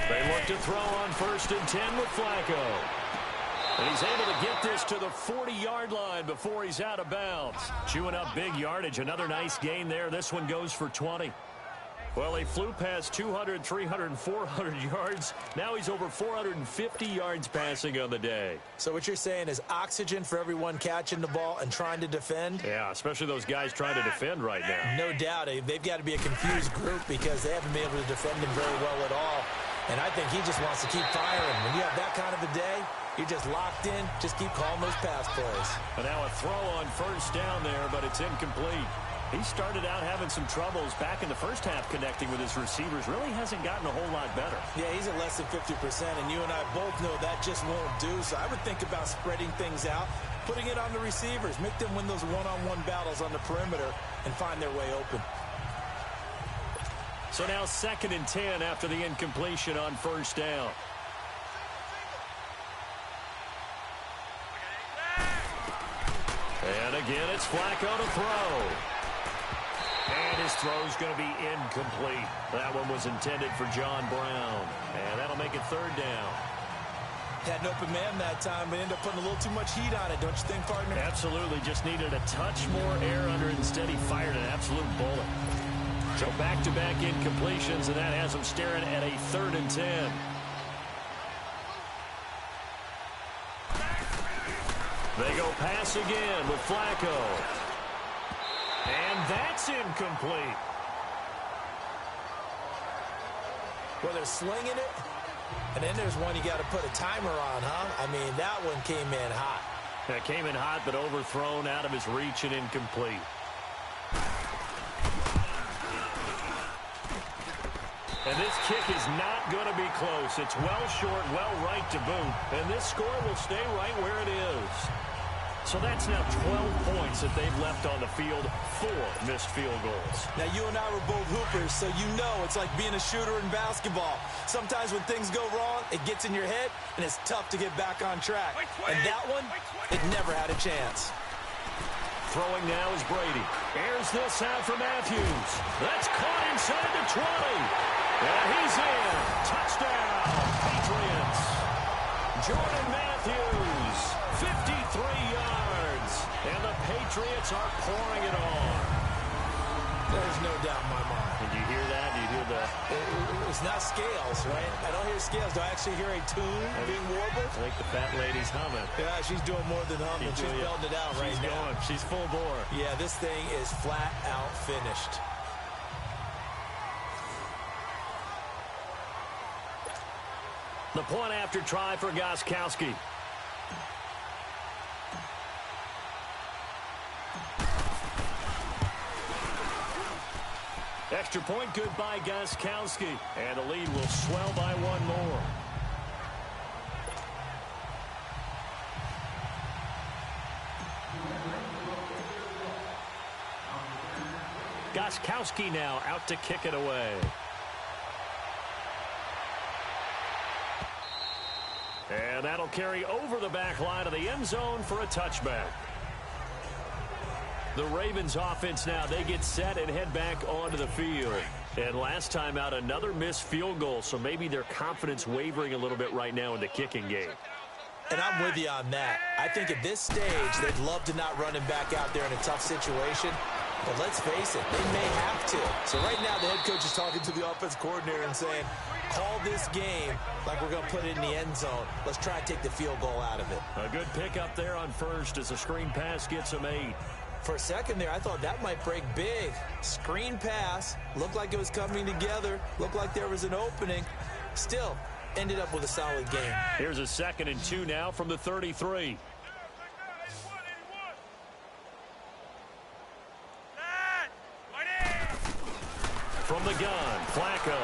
They look to throw on 1st and 10 with Flacco. And he's able to get this to the 40-yard line before he's out of bounds. Chewing up big yardage. Another nice gain there. This one goes for 20. Well, he flew past 200, 300, 400 yards. Now he's over 450 yards passing on the day. So what you're saying is oxygen for everyone catching the ball and trying to defend? Yeah, especially those guys trying to defend right now. No doubt. They've got to be a confused group because they haven't been able to defend him very well at all. And I think he just wants to keep firing. When you have that kind of a day, you're just locked in. Just keep calling those pass plays. And now a throw on 1st down there, but it's incomplete. He started out having some troubles back in the first half connecting with his receivers. Really hasn't gotten a whole lot better. Yeah, he's at less than 50%, and you and I both know that just won't do. So I would think about spreading things out, putting it on the receivers, make them win those one-on-one battles on the perimeter and find their way open. So now 2nd and 10 after the incompletion on 1st down. And again, it's Flacco to throw. And his throw's going to be incomplete. That one was intended for John Brown. And that'll make it 3rd down. Had an open man that time, but ended up putting a little too much heat on it, don't you think, partner? Absolutely. Just needed a touch more air under it. Instead, he fired an absolute bullet. So back-to-back incompletions, and that has him staring at a 3rd and 10. They go pass again with Flacco. And that's incomplete. Well, they're slinging it, and then there's one you got to put a timer on, huh? I mean, that one came in hot. That came in hot, but overthrown out of his reach and incomplete. And this kick is not going to be close. It's well short, well right to boot. And this score will stay right where it is. So that's now 12 points that they've left on the field, 4 missed field goals. Now, you and I were both hoopers, so you know it's like being a shooter in basketball. Sometimes when things go wrong, it gets in your head, and it's tough to get back on track. And that one, it never had a chance. Throwing now is Brady. Airs this out for Matthews. That's caught inside the 20. And he's in. Touchdown, Patriots. Jordan Matthews, 53 yards. And the Patriots are pouring it on. There's no doubt in my mind. Did you hear that? Did you hear that? It's not scales, right? I don't hear scales. Do I actually hear a tune being warbled? I think the fat lady's humming. Yeah, she's doing more than humming. She's belting it out right now. She's going. She's full bore. Yeah, this thing is flat out finished. The point after try for Gostkowski. Extra point good by Gostkowski. And the lead will swell by 1 more. Gostkowski now out to kick it away. And that'll carry over the back line of the end zone for a touchback. The Ravens offense now, they get set and head back onto the field. And last time out, another missed field goal, so maybe their confidence wavering a little bit right now in the kicking game. And I'm with you on that. I think at this stage, they'd love to not run him back out there in a tough situation. But let's face it, they may have to. So right now, the head coach is talking to the offense coordinator and saying, call this game like we're going to put it in the end zone. Let's try and take the field goal out of it. A good pickup there on first as the screen pass gets him 8. For a second there, I thought that might break big. Screen pass, looked like it was coming together, looked like there was an opening. Still, ended up with a solid game. Here's a 2nd and 2 now from the 33. From the gun, Flacco.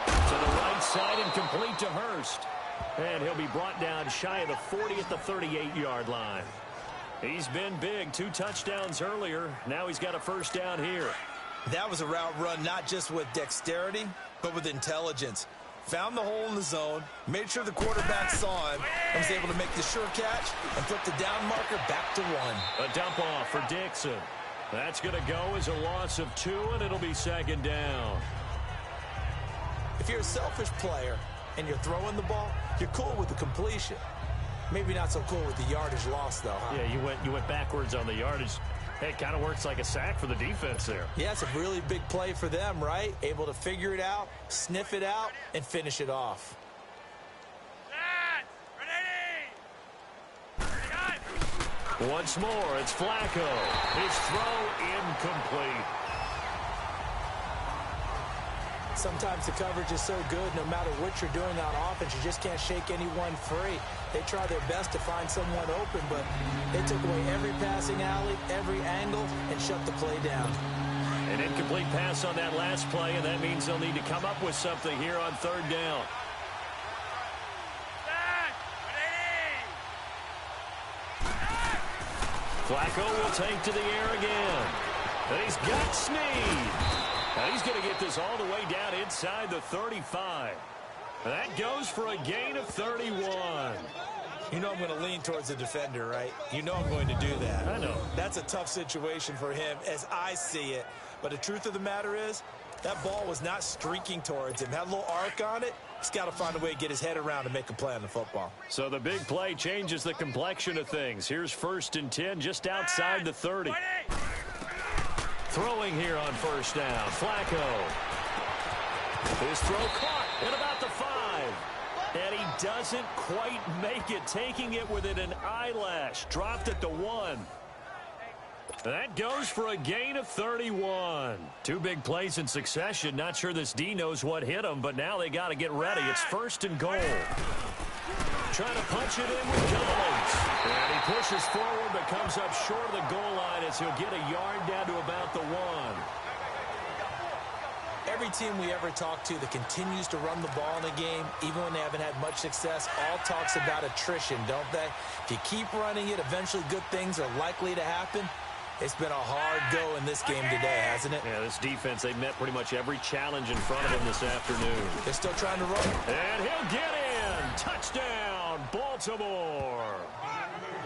To the right side and complete to Hurst. And he'll be brought down shy of the 40 at the 38-yard line. He's been big, 2 touchdowns earlier. Now he's got a first down here. That was a route run not just with dexterity, but with intelligence. Found the hole in the zone, made sure the quarterback saw him, and was able to make the sure catch and flip the down marker back to 1. A dump off for Dixon. That's going to go as a loss of 2, and it'll be 2nd down. If you're a selfish player and you're throwing the ball, you're cool with the completion. Maybe not so cool with the yardage loss, though, huh? Yeah, you went backwards on the yardage. Hey, it kind of works like a sack for the defense there. Yeah, it's a really big play for them, right? Able to figure it out, sniff it out, and finish it off. Once more, it's Flacco. His throw incomplete. Sometimes the coverage is so good, no matter what you're doing on offense, you just can't shake anyone free. They try their best to find someone open, but they took away every passing alley, every angle, and shut the play down. An incomplete pass on that last play, and that means they'll need to come up with something here on 3rd down. Flacco will take to the air again. And he's got Snead. And he's going to get this all the way down inside the 35. And that goes for a gain of 31. You know I'm going to lean towards the defender, right? You know I'm going to do that. I know. That's a tough situation for him as I see it. But the truth of the matter is, that ball was not streaking towards him. Had a little arc on it. He's got to find a way to get his head around and make a play on the football. So the big play changes the complexion of things. Here's 1st and 10 just outside the 30. Throwing here on 1st down. Flacco. His throw caught at about the 5. And he doesn't quite make it, taking it within an eyelash. Dropped at the 1. That goes for a gain of 31. 2 big plays in succession. Not sure this D knows what hit him, but now they got to get ready. It's 1st and goal. Trying to punch it in with Collins. And he pushes forward, but comes up short of the goal line as he'll get a yard down to about the 1. Every team we ever talk to that continues to run the ball in a game, even when they haven't had much success, all talks about attrition, don't they? If you keep running it, eventually good things are likely to happen. It's been a hard go in this game today, hasn't it? Yeah, this defense, they met pretty much every challenge in front of them this afternoon. They're still trying to run. And he'll get in. Touchdown, Baltimore.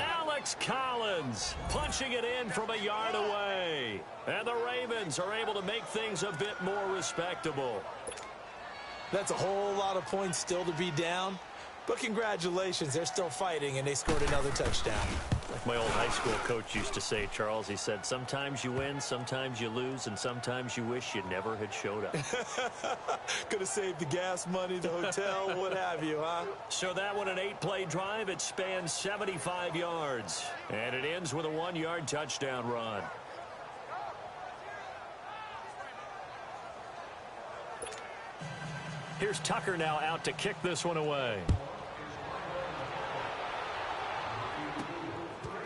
Alex Collins punching it in from a yard away. And the Ravens are able to make things a bit more respectable. That's a whole lot of points still to be down. But congratulations, they're still fighting, and they scored another touchdown. Like my old high school coach used to say, Charles, he said, sometimes you win, sometimes you lose, and sometimes you wish you never had showed up. Could have saved the gas money, the hotel, what have you, huh? So that one, an 8-play drive. It spans 75 yards. And it ends with a 1-yard touchdown run. Here's Tucker now out to kick this one away.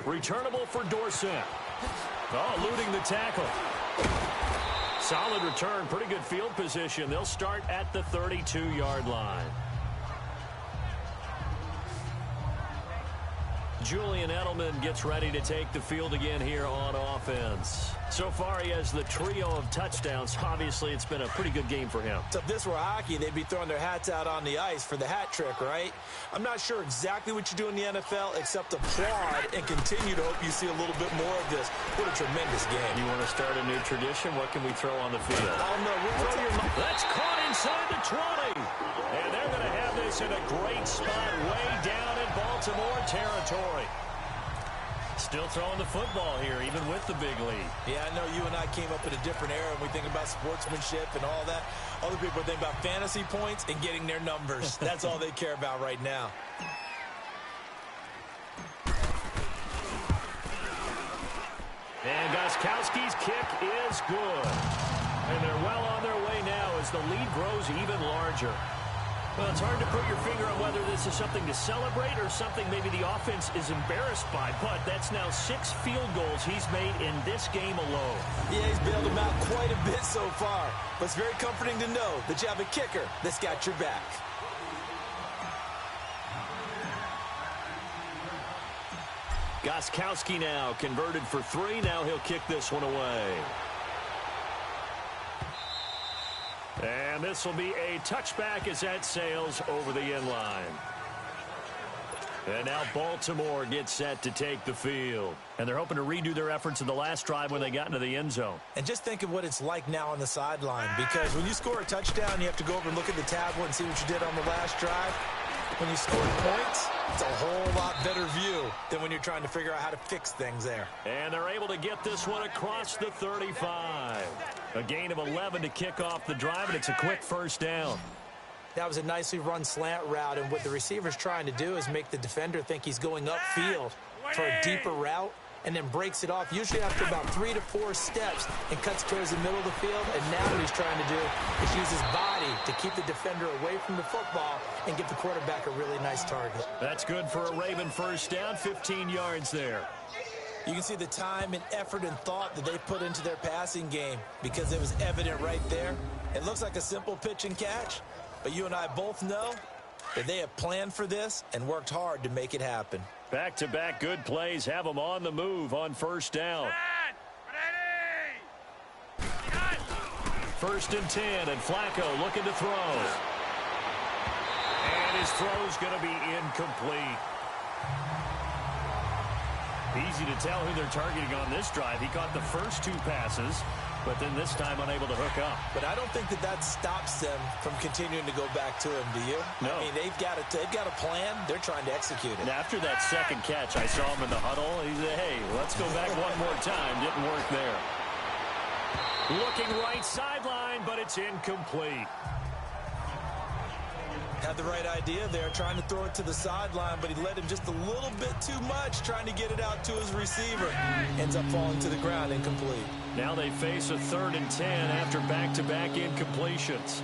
Returnable for Dorsett. Oh, eluding the tackle. Solid return, pretty good field position. They'll start at the 32-yard line. Julian Edelman gets ready to take the field again here on offense. So far, he has the trio of touchdowns. Obviously, it's been a pretty good game for him. So if this were hockey, they'd be throwing their hats out on the ice for the hat trick, right? I'm not sure exactly what you do in the NFL, except applaud and continue to hope you see a little bit more of this. What a tremendous game. You want to start a new tradition? What can we throw on the field? I don't know. That's caught inside the 20. And they're going to have this in a great spot way down in Baltimore territory. Still throwing the football here, even with the big lead. Yeah, I know you and I came up in a different era, and we think about sportsmanship and all that. Other people think about fantasy points and getting their numbers. That's all they care about right now. And Gostkowski's kick is good. And they're well on their way now as the lead grows even larger. Well, it's hard to put your finger on whether this is something to celebrate or something maybe the offense is embarrassed by. But that's now 6 field goals he's made in this game alone. Yeah, he's bailed them out quite a bit so far. But it's very comforting to know that you have a kicker that's got your back. Gostkowski now converted for 3. Now he'll kick this one away. And this will be a touchback as that sails over the end line. And now Baltimore gets set to take the field. And they're hoping to redo their efforts in the last drive when they got into the end zone. And just think of what it's like now on the sideline. Because when you score a touchdown, you have to go over and look at the tablet and see what you did on the last drive. When you score points, it's a whole lot better view than when you're trying to figure out how to fix things there. And they're able to get this one across the 35. A gain of 11 to kick off the drive, and it's a quick first down. That was a nicely run slant route, and what the receiver's trying to do is make the defender think he's going upfield for a deeper route, and then breaks it off, usually after about 3 to 4 steps, and cuts towards the middle of the field. And now what he's trying to do is use his body to keep the defender away from the football and give the quarterback a really nice target. That's good for a Raven first down, 15 yards there. You can see the time and effort and thought that they put into their passing game because it was evident right there. It looks like a simple pitch and catch, but you and I both know that they have planned for this and worked hard to make it happen. Back-to-back good plays have them on the move on first down. First and 10, and Flacco looking to throw. And his throw's going to be incomplete. Easy to tell who they're targeting on this drive. He caught the first 2 passes, but then this time unable to hook up. But I don't think that stops them from continuing to go back to him, do you? No. I mean, they've got a plan. They're trying to execute it. And after that second catch, I saw him in the huddle. He said, hey, let's go back one more time. Didn't work there. Looking right sideline, but it's incomplete. Had the right idea there, trying to throw it to the sideline, but he led him just a little bit too much, trying to get it out to his receiver. Ends up falling to the ground, incomplete. Now they face a 3rd and 10 after back-to-back incompletions.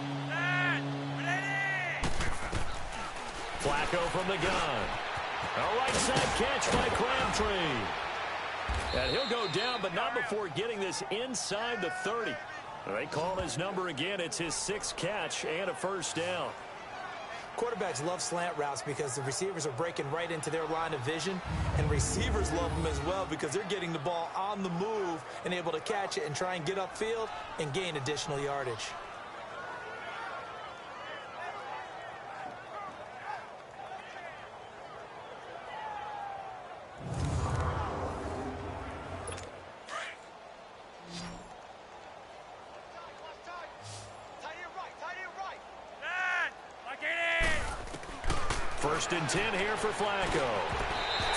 Flacco from the gun. A right side catch by Crabtree. And he'll go down, but not before getting this inside the 30. They call his number again. It's his 6th catch and a first down. Quarterbacks love slant routes because the receivers are breaking right into their line of vision, and receivers love them as well because they're getting the ball on the move and able to catch it and try and get upfield and gain additional yardage. First and 10 here for Flacco.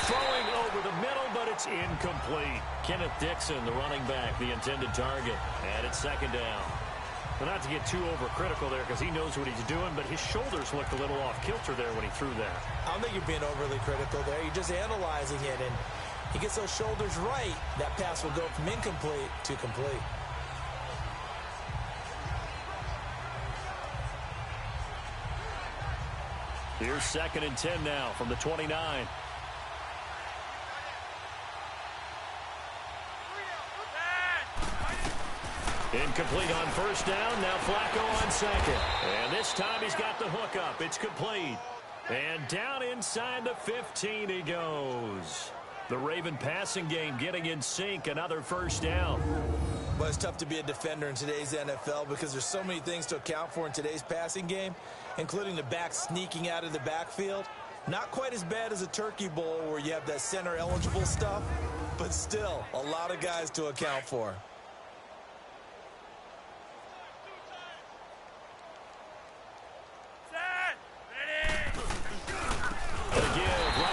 Throwing over the middle, but it's incomplete. Kenneth Dixon, the running back, the intended target. And it's 2nd down. Well, not to get too overcritical there because he knows what he's doing, but his shoulders looked a little off kilter there when he threw that. I don't think you're being overly critical there. You're just analyzing it, and he gets those shoulders right. That pass will go from incomplete to complete. Here's 2nd and 10 now from the 29. Incomplete on first down. Now Flacco on 2nd. And this time he's got the hook up. It's complete. And down inside the 15 he goes. The Raven passing game getting in sync. Another first down. But it's tough to be a defender in today's NFL because there's so many things to account for in today's passing game, including the back sneaking out of the backfield. Not quite as bad as a turkey bowl where you have that center eligible stuff, but still a lot of guys to account for.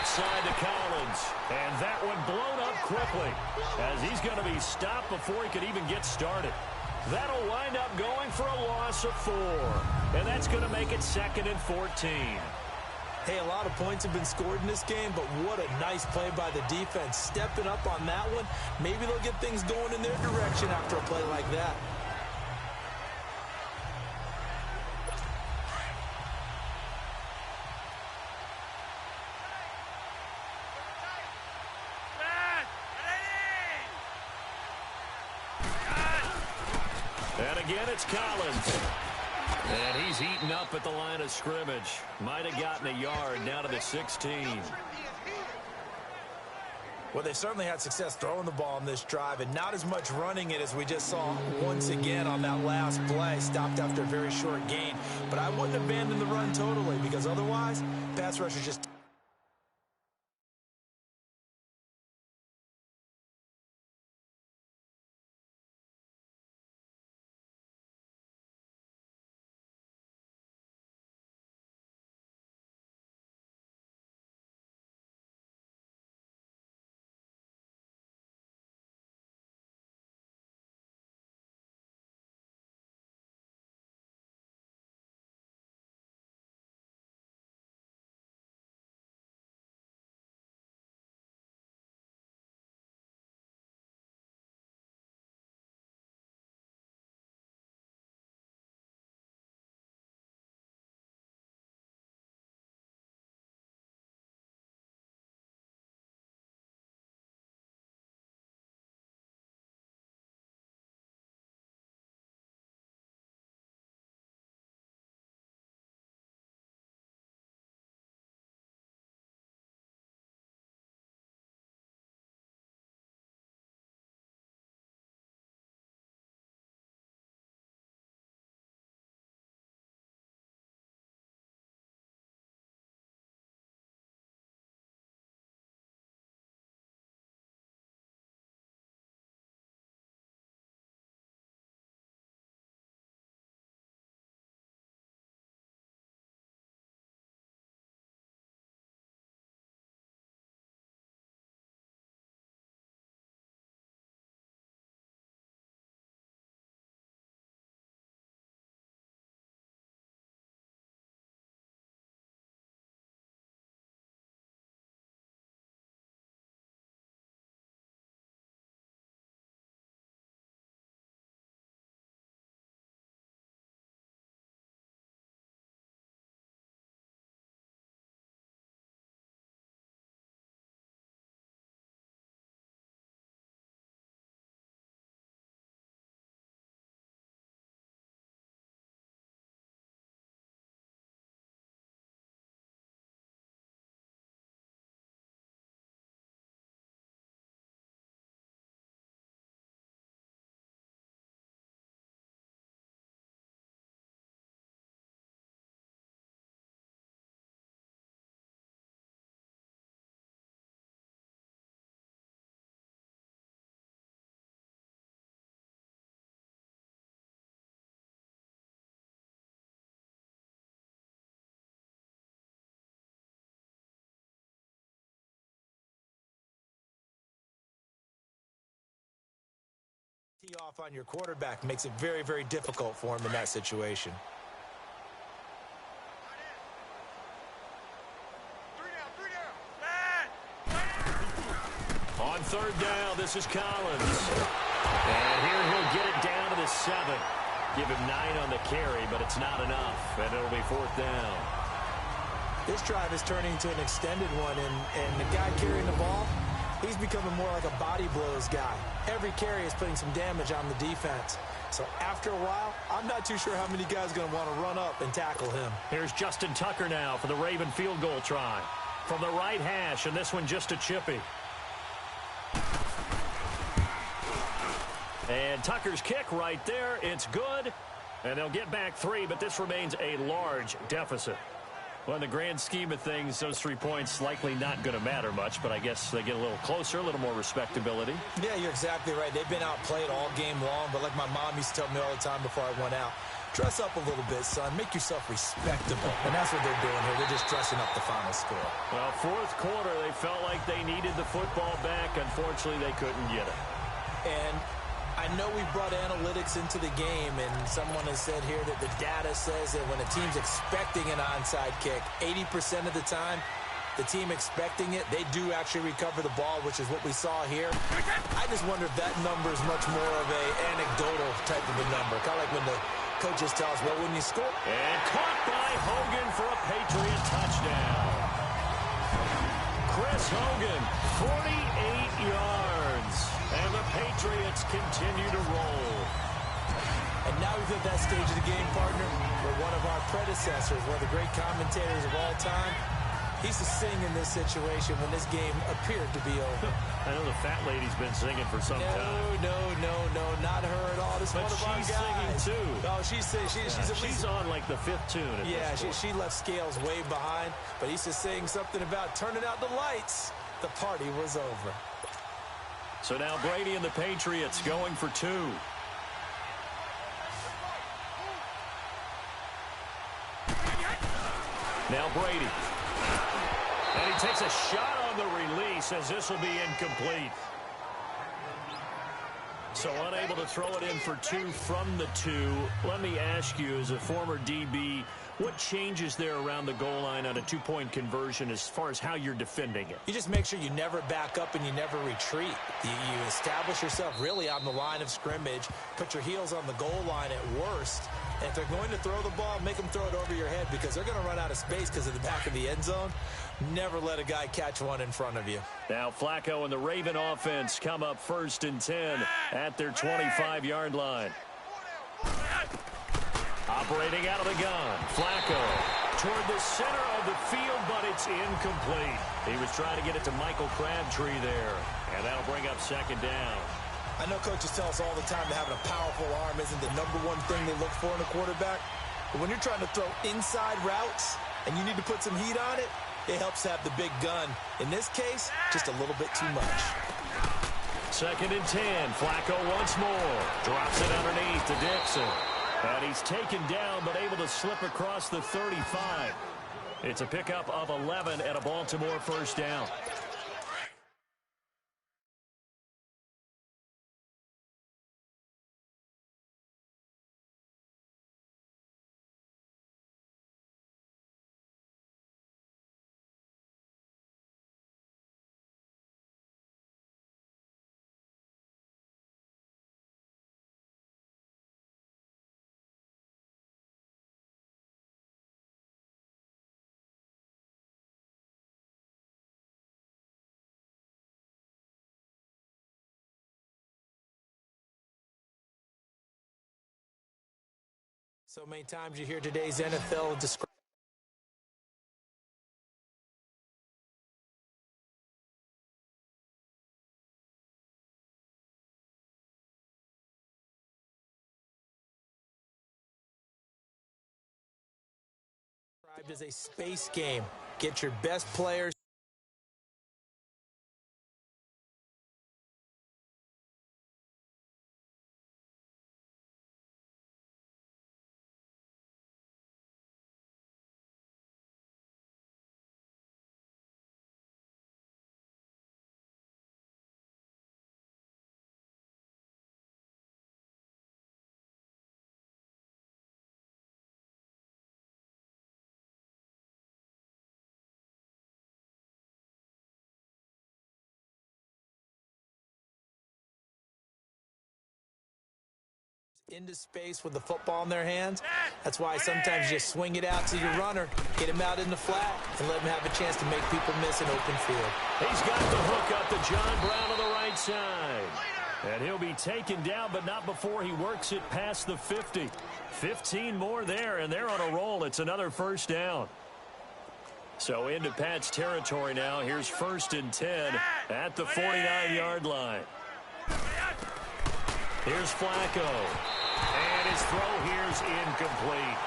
Side to Collins, and that one blown up quickly as he's going to be stopped before he could even get started. That'll wind up going for a loss of 4, and that's going to make it 2nd and 14. Hey, a lot of points have been scored in this game, but what a nice play by the defense. Stepping up on that one, maybe they'll get things going in their direction after a play like that. And again, it's Collins. And he's eaten up at the line of scrimmage. Might have gotten a yard down to the 16. Well, they certainly had success throwing the ball on this drive, and not as much running it as we just saw once again on that last play. Stopped after a very short gain. But I wouldn't abandon the run totally because otherwise, pass rushers just Tee off on your quarterback makes it very, very difficult for him in that situation. On third down, this is Collins. And here he'll get it down to the 7. Give him 9 on the carry, but it's not enough, and it'll be 4th down. This drive is turning into an extended one, and the guy carrying the ball, he's becoming more like a body blows guy. Every carry is putting some damage on the defense. So after a while, I'm not too sure how many guys are going to want to run up and tackle him. Here's Justin Tucker now for the Raven field goal try. From the right hash, and this one just a chippy. And Tucker's kick right there. It's good. And they'll get back 3, but this remains a large deficit. Well, in the grand scheme of things, those 3 points likely not going to matter much, but I guess they get a little closer, a little more respectability. Yeah, you're exactly right. They've been outplayed all game long, but like my mom used to tell me all the time before I went out, dress up a little bit, son. Make yourself respectable. And that's what they're doing here. They're just dressing up the final score. Well, 4th quarter, they felt like they needed the football back. Unfortunately, they couldn't get it. And I know we brought analytics into the game, and someone has said here that the data says that when a team's expecting an onside kick, 80% of the time, the team expecting it, they do actually recover the ball, which is what we saw here. I just wonder if that number is much more of a anecdotal type of a number, kind of like when the coaches tell us, well, when you score. And caught by Hogan for a Patriot touchdown. Chris Hogan, 48 yards. And the Patriots continue to roll. And now we've hit that stage of the game, partner, where one of our predecessors, one of the great commentators of all time, he used to sing in this situation when this game appeared to be over. I know the fat lady's been singing for some time. No, not her at all. This is one of our guys. She's singing too. Oh, she's on like the 5th tune. Yeah, she left Scales way behind, but he used to sing something about turning out the lights. The party was over. So now Brady and the Patriots going for 2. Now Brady. And he takes a shot on the release as this will be incomplete. So unable to throw it in for 2 from the 2. Let me ask you, as a former DB, what changes there around the goal line on a 2-point conversion as far as how you're defending it? You just make sure you never back up and you never retreat. You establish yourself really on the line of scrimmage, put your heels on the goal line at worst, and if they're going to throw the ball, make them throw it over your head because they're going to run out of space because of the back of the end zone. Never let a guy catch one in front of you. Now Flacco and the Raven offense come up 1st and 10 at their 25-yard line. Operating out of the gun, Flacco toward the center of the field, but it's incomplete. He was trying to get it to Michael Crabtree there, and that'll bring up 2nd down. I know coaches tell us all the time that having a powerful arm isn't the #1 thing they look for in a quarterback, but when you're trying to throw inside routes and you need to put some heat on it, it helps to have the big gun. In this case, just a little bit too much. 2nd and 10, Flacco once more. Drops it underneath to Dixon. And he's taken down, but able to slip across the 35. It's a pickup of 11 and a Baltimore 1st down. So many times you hear today's NFL describe as a space game. Get your best players. into space with the football in their hands. That's why sometimes you just swing it out to your runner, get him out in the flat, and let him have a chance to make people miss an open field. He's got the hook up to John Brown on the right side. And he'll be taken down, but not before he works it past the 50. 15 more there, and they're on a roll. It's another first down. So into Pat's territory now. Here's 1st and 10 at the 49-yard line. Here's Flacco. And his throw here's incomplete.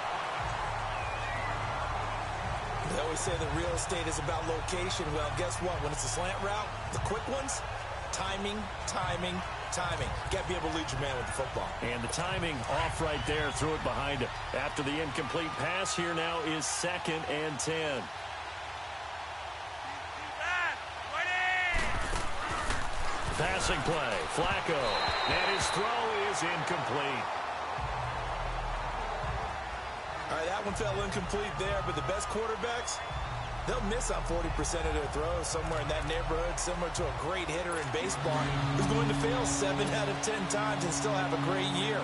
They always say that real estate is about location. Well, guess what? When it's a slant route, the quick ones, timing, timing, timing. Got to be able to lead your man with the football. And the timing off right there. Threw it behind him. After the incomplete pass, here now is 2nd and 10. Passing play. Flacco. And his throw is incomplete. All right, that one fell incomplete there, but the best quarterbacks, they'll miss on 40% of their throws somewhere in that neighborhood, similar to a great hitter in baseball who's going to fail 7 out of 10 times and still have a great year.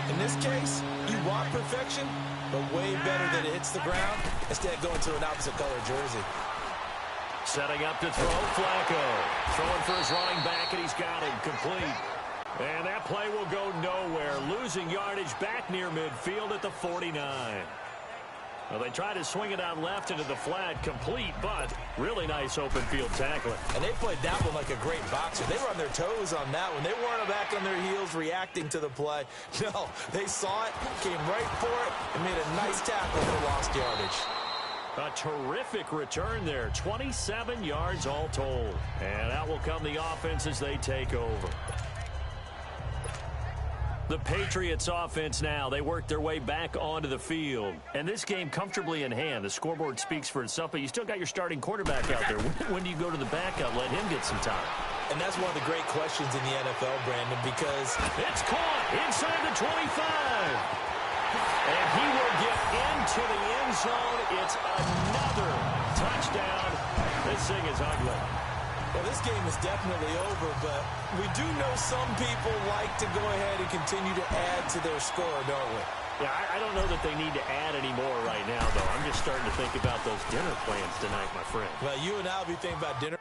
In this case, you want perfection, but way better that it hits the ground instead of going to an opposite color jersey. Setting up to throw, Flacco. Throwing for his running back, and he's got him complete. And that play will go nowhere. Losing yardage back near midfield at the 49. Well, they tried to swing it out left into the flat, complete, but really nice open field tackling. And they played that one like a great boxer. They were on their toes on that one. They weren't back on their heels reacting to the play. No, they saw it, came right for it, and made a nice tackle for lost yardage. A terrific return there. 27 yards all told. And out will come the offense as they take over. The Patriots offense now. They work their way back onto the field. And this game comfortably in hand. The scoreboard speaks for itself, but you still got your starting quarterback out there. When do you go to the backup? Let him get some time. And that's one of the great questions in the NFL, Brandon, because it's caught inside the 25. And he will get into the end zone. It's another touchdown. This thing is ugly. Well, this game is definitely over, but we do know some people like to go ahead and continue to add to their score, don't we? Yeah, I don't know that they need to add any more right now, though. I'm just starting to think about those dinner plans tonight, my friend. Well, you and I will be thinking about dinner.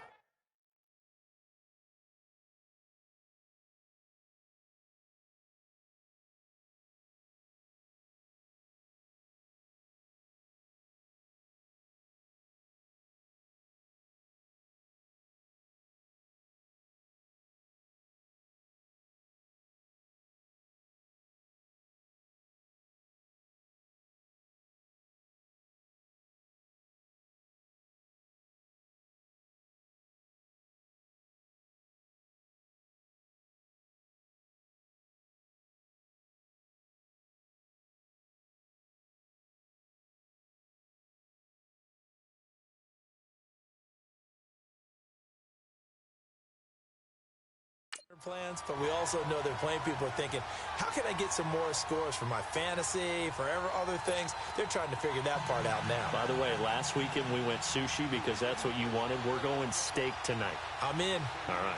Plans, but we also know they're playing people are thinking, how can I get some more scores for my fantasy, for other things? They're trying to figure that part out now. By the way, last weekend we went sushi because that's what you wanted. We're going steak tonight. I'm in. All right.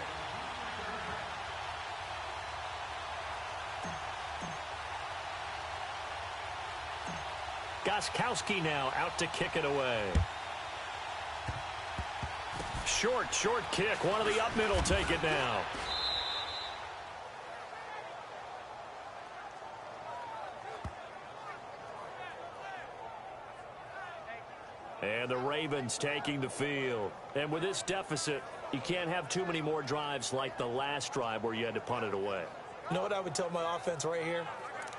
Gostkowski now out to kick it away. Short kick. One of the up middle take it now. And the Ravens taking the field. And with this deficit, you can't have too many more drives like the last drive where you had to punt it away. You know what I would tell my offense right here?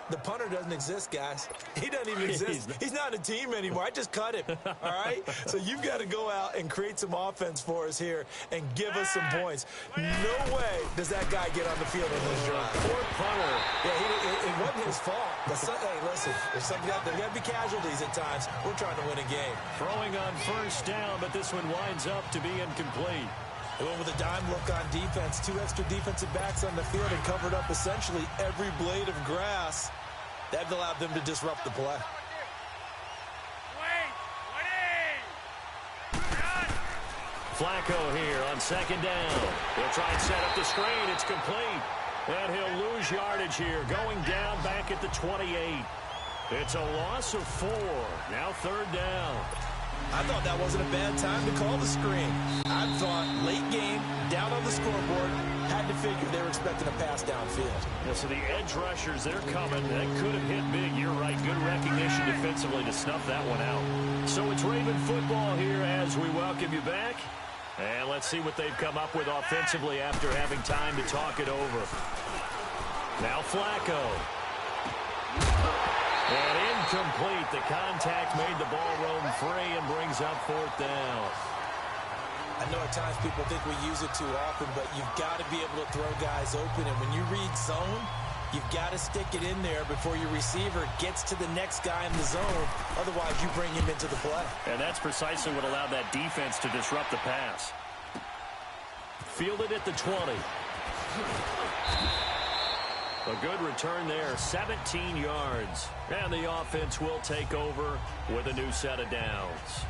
The punter doesn't exist, guys. He doesn't even exist. He's not a team anymore. I just cut him, all right? So you've got to go out and create some offense for us here and give us some points. No way does that guy get on the field in this drive. Poor punter. Yeah, it wasn't his fault. Hey, listen, there's something out there. There got to be casualties at times. We're trying to win a game. Throwing on first down, but this one winds up to be incomplete. They went with a dime look on defense. 2 extra defensive backs on the field and covered up essentially every blade of grass. That allowed them to disrupt the play. Flacco here on second down. He'll try and set up the screen. It's complete. And he'll lose lose yardage here, going down back at the 28. It's a loss of 4. Now 3rd down. I thought that wasn't a bad time to call the screen. I thought late game, down on the scoreboard, had to figure they were expecting a pass downfield. Yeah, so the edge rushers, they're coming. That could have hit big. You're right. Good recognition defensively to snuff that one out. So it's Raven football here as we welcome you back. And let's see what they've come up with offensively after having time to talk it over. Now Flacco. And incomplete. The contact made the ball roam free and brings up 4th down. I know at times people think we use it too often, but you've got to be able to throw guys open. And when you read zone, you've got to stick it in there before your receiver gets to the next guy in the zone. Otherwise, you bring him into the play. And that's precisely what allowed that defense to disrupt the pass. Fielded at the 20. A good return there, 17 yards. And the offense will take over with a new set of downs.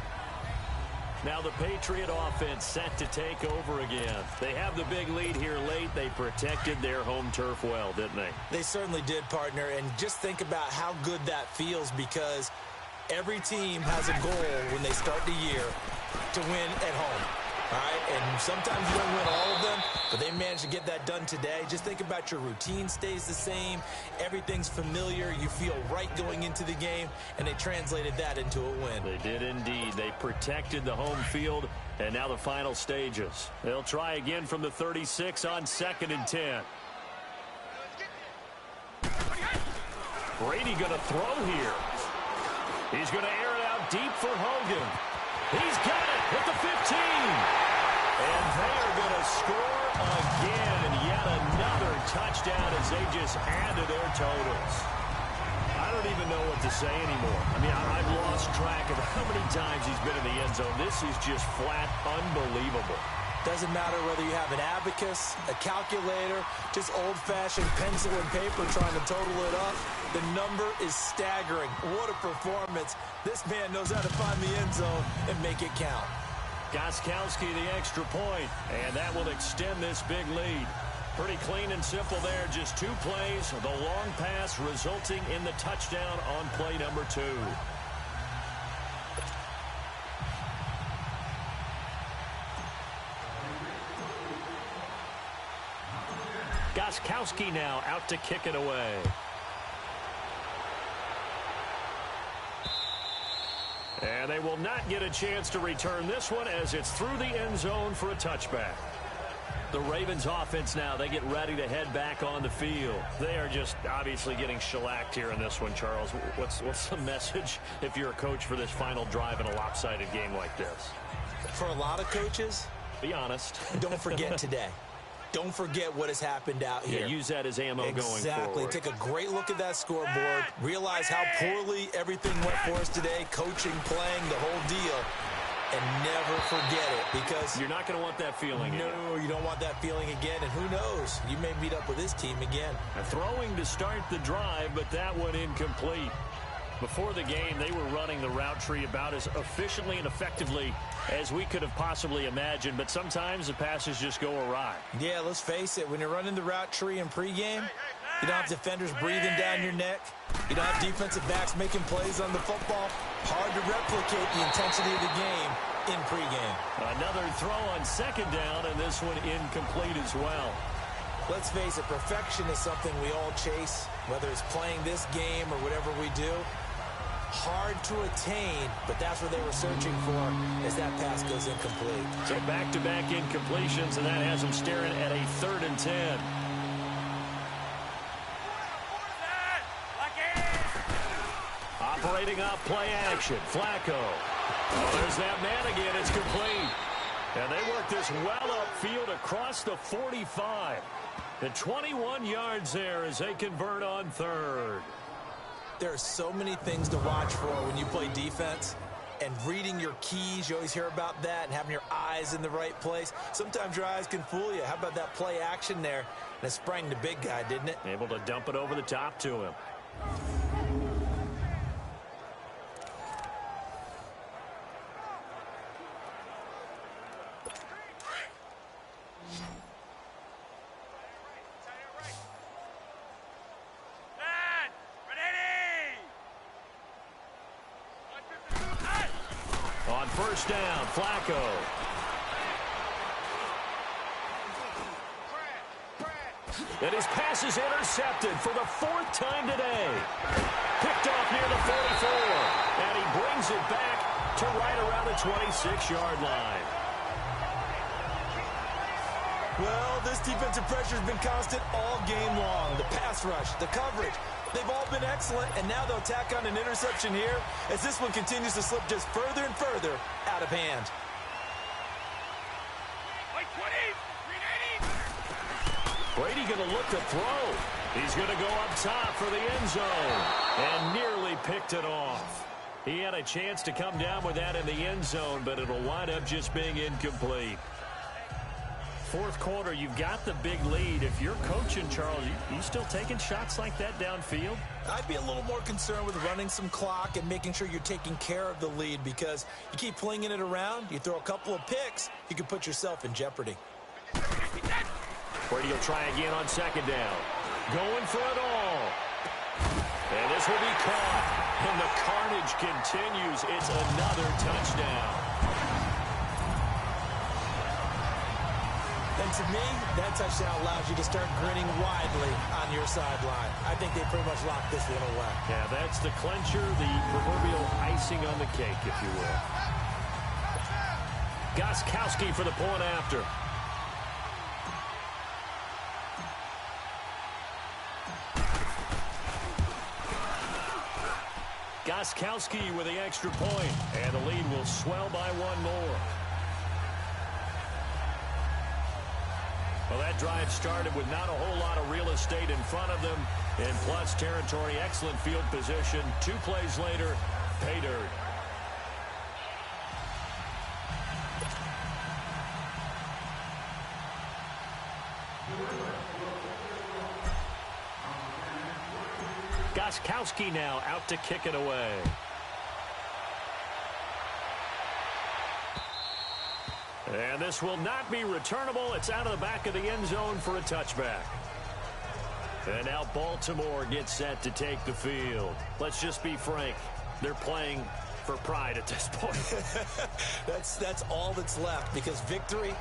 Now the Patriot offense set to take over again. They have the big lead here late. They protected their home turf well, didn't they? They certainly did, partner. And just think about how good that feels, because every team has a goal when they start the year to win at home. All right, and sometimes you don't win all of them, but they managed to get that done today. Just think about your routine stays the same. Everything's familiar. You feel right going into the game, and they translated that into a win. They did indeed. They protected the home field, and now the final stages. They'll try again from the 36 on 2nd and 10. Brady going to throw here. He's going to air it out deep for Hogan. He's got it at the 15. And they are going to score again. And yet another touchdown as they just add to their totals. I don't even know what to say anymore. I mean, I've lost track of how many times he's been in the end zone. This is just flat unbelievable. Doesn't matter whether you have an abacus, a calculator, just old-fashioned pencil and paper trying to total it up. The number is staggering. What a performance. This man knows how to find the end zone and make it count. Gostkowski the extra point, and that will extend this big lead. Pretty clean and simple there. Just 2 plays. The long pass resulting in the touchdown on play number 2. Gostkowski now out to kick it away. And they will not get a chance to return this one as it's through the end zone for a touchback. The Ravens offense now, they get ready to head back on the field. They are just obviously getting shellacked here in this one, Charles. What's the message if you're a coach for this final drive in a lopsided game like this? For a lot of coaches, be honest. Don't forget today. Don't forget what has happened out here. Yeah, use that as ammo going forward. Exactly. Take a great look at that scoreboard. Realize how poorly everything went for us today. Coaching, playing, the whole deal. And never forget it, because you're not going to want that feeling again. No, you don't want that feeling again. And who knows? You may meet up with this team again. Throwing to start the drive, but that one incomplete. Before the game, they were running the route tree about as efficiently and effectively as we could have possibly imagined, but sometimes the passes just go awry. Yeah, let's face it. When you're running the route tree in pregame, you don't have defenders breathing down your neck. You don't have defensive backs making plays on the football. Hard to replicate the intensity of the game in pregame. Another throw on 2nd down, and this one incomplete as well. Let's face it, perfection is something we all chase, whether it's playing this game or whatever we do. Hard to attain, but that's what they were searching for as that pass goes incomplete. So back-to-back incompletions, and that has them staring at a 3rd and 10. Operating off play action, Flacco. Oh, there's that man again. It's complete. And they work this well upfield across the 45. And 21 yards there as they convert on 3rd. There are so many things to watch for when you play defense. And reading your keys, you always hear about that, and having your eyes in the right place. Sometimes your eyes can fool you. How about that play action there? And it sprang the big guy, didn't it? Able to dump it over the top to him. on first down. Flacco. And his pass is intercepted for the 4th time today. Picked off near the 44. And he brings it back to right around the 26-yard line. Well, this defensive pressure has been constant all game long. The pass rush, the coverage, they've all been excellent, and now they'll tack on an interception here as this one continues to slip just further and further out of hand. Brady going to look to throw. He's going to go up top for the end zone and nearly picked it off. He had a chance to come down with that in the end zone, but it'll wind up just being incomplete. Fourth quarter, you've got the big lead. If you're coaching, Charles, you still taking shots like that downfield? I'd be a little more concerned with running some clock and making sure you're taking care of the lead, because you keep flinging it around, you throw a couple of picks, you can put yourself in jeopardy. Brady will try again on second down. Going for it all. And this will be caught. And the carnage continues. It's another touchdown. And to me, that touchdown allows you to start grinning widely on your sideline. I think they pretty much locked this one away. Yeah, that's the clincher, the proverbial icing on the cake, if you will. Gostkowski for the point after. Gostkowski with the extra point, and the lead will swell by one more. Well, that drive started with not a whole lot of real estate in front of them. In plus territory, excellent field position. 2 plays later, pay dirt. Gostkowski now out to kick it away. And this will not be returnable. It's out of the back of the end zone for a touchback. And now Baltimore gets set to take the field. Let's just be frank. They're playing for pride at this point. That's all that's left, because victory,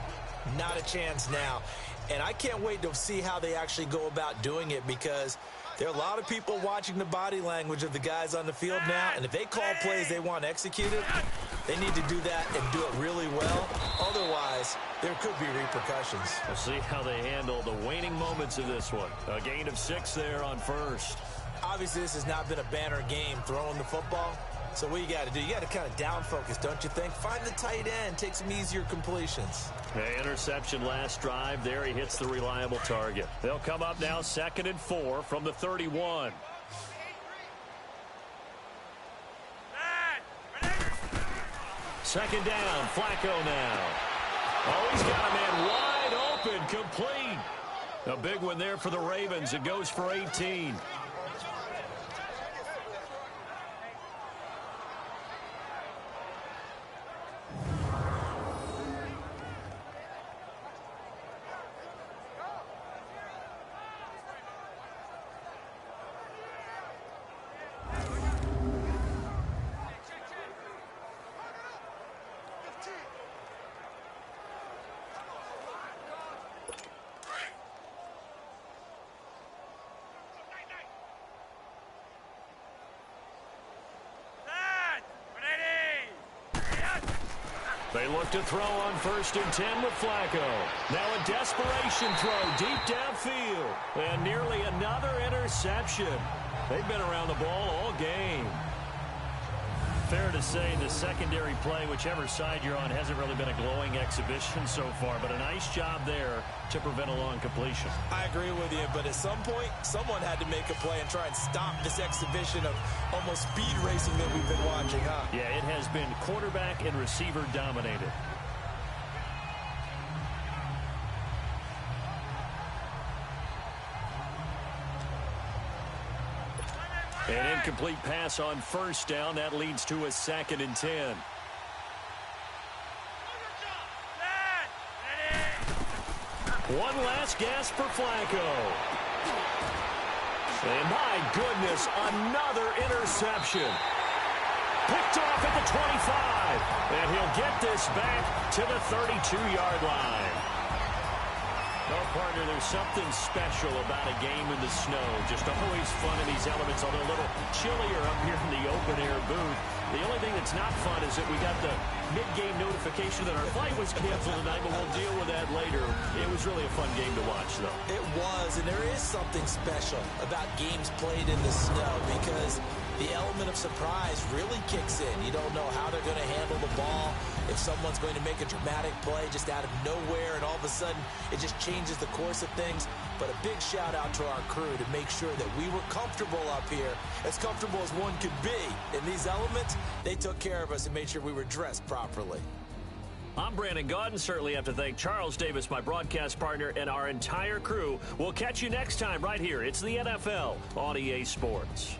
not a chance now. And I can't wait to see how they actually go about doing it, because there are a lot of people watching the body language of the guys on the field now, and if they call plays they want executed, they need to do that and do it really well. Otherwise, there could be repercussions. We'll see how they handle the waning moments of this one. A gain of 6 there on first. Obviously, this has not been a banner game throwing the football. So what you got to do, you got to kind of down focus, don't you think? Find the tight end, take some easier completions. The interception last drive. There he hits the reliable target. They'll come up now 2nd and 4 from the 31. Second down, Flacco now. Oh, he's got a man wide open, complete. A big one there for the Ravens. It goes for 18. They look to throw on 1st and 10 with Flacco. Now a desperation throw deep downfield. And nearly another interception. They've been around the ball all game. Fair to say the secondary play, whichever side you're on, hasn't really been a glowing exhibition so far. But a nice job there to prevent a long completion. I agree with you, but at some point, someone had to make a play and try and stop this exhibition of almost speed racing that we've been watching, huh? Yeah, it has been quarterback and receiver dominated. An incomplete pass on 1st down. That leads to a 2nd and 10. One last gasp for Flacco. And my goodness, another interception. Picked off at the 25. And he'll get this back to the 32-yard line. No, partner, there's something special about a game in the snow. Just always fun in these elements, although a little chillier up here in the open-air booth. The only thing that's not fun is that we got the mid-game notification that our flight was canceled tonight, but we'll deal with that later. It was really a fun game to watch, though. It was, and there is something special about games played in the snow because the element of surprise really kicks in. You don't know how they're going to handle the ball, if someone's going to make a dramatic play just out of nowhere, and all of a sudden it just changes the course of things. But a big shout out to our crew to make sure that we were comfortable up here, as comfortable as one could be. In these elements, they took care of us and made sure we were dressed properly. I'm Brandon Gaudin. Certainly have to thank Charles Davis, my broadcast partner, and our entire crew. We'll catch you next time right here. It's the NFL on EA Sports.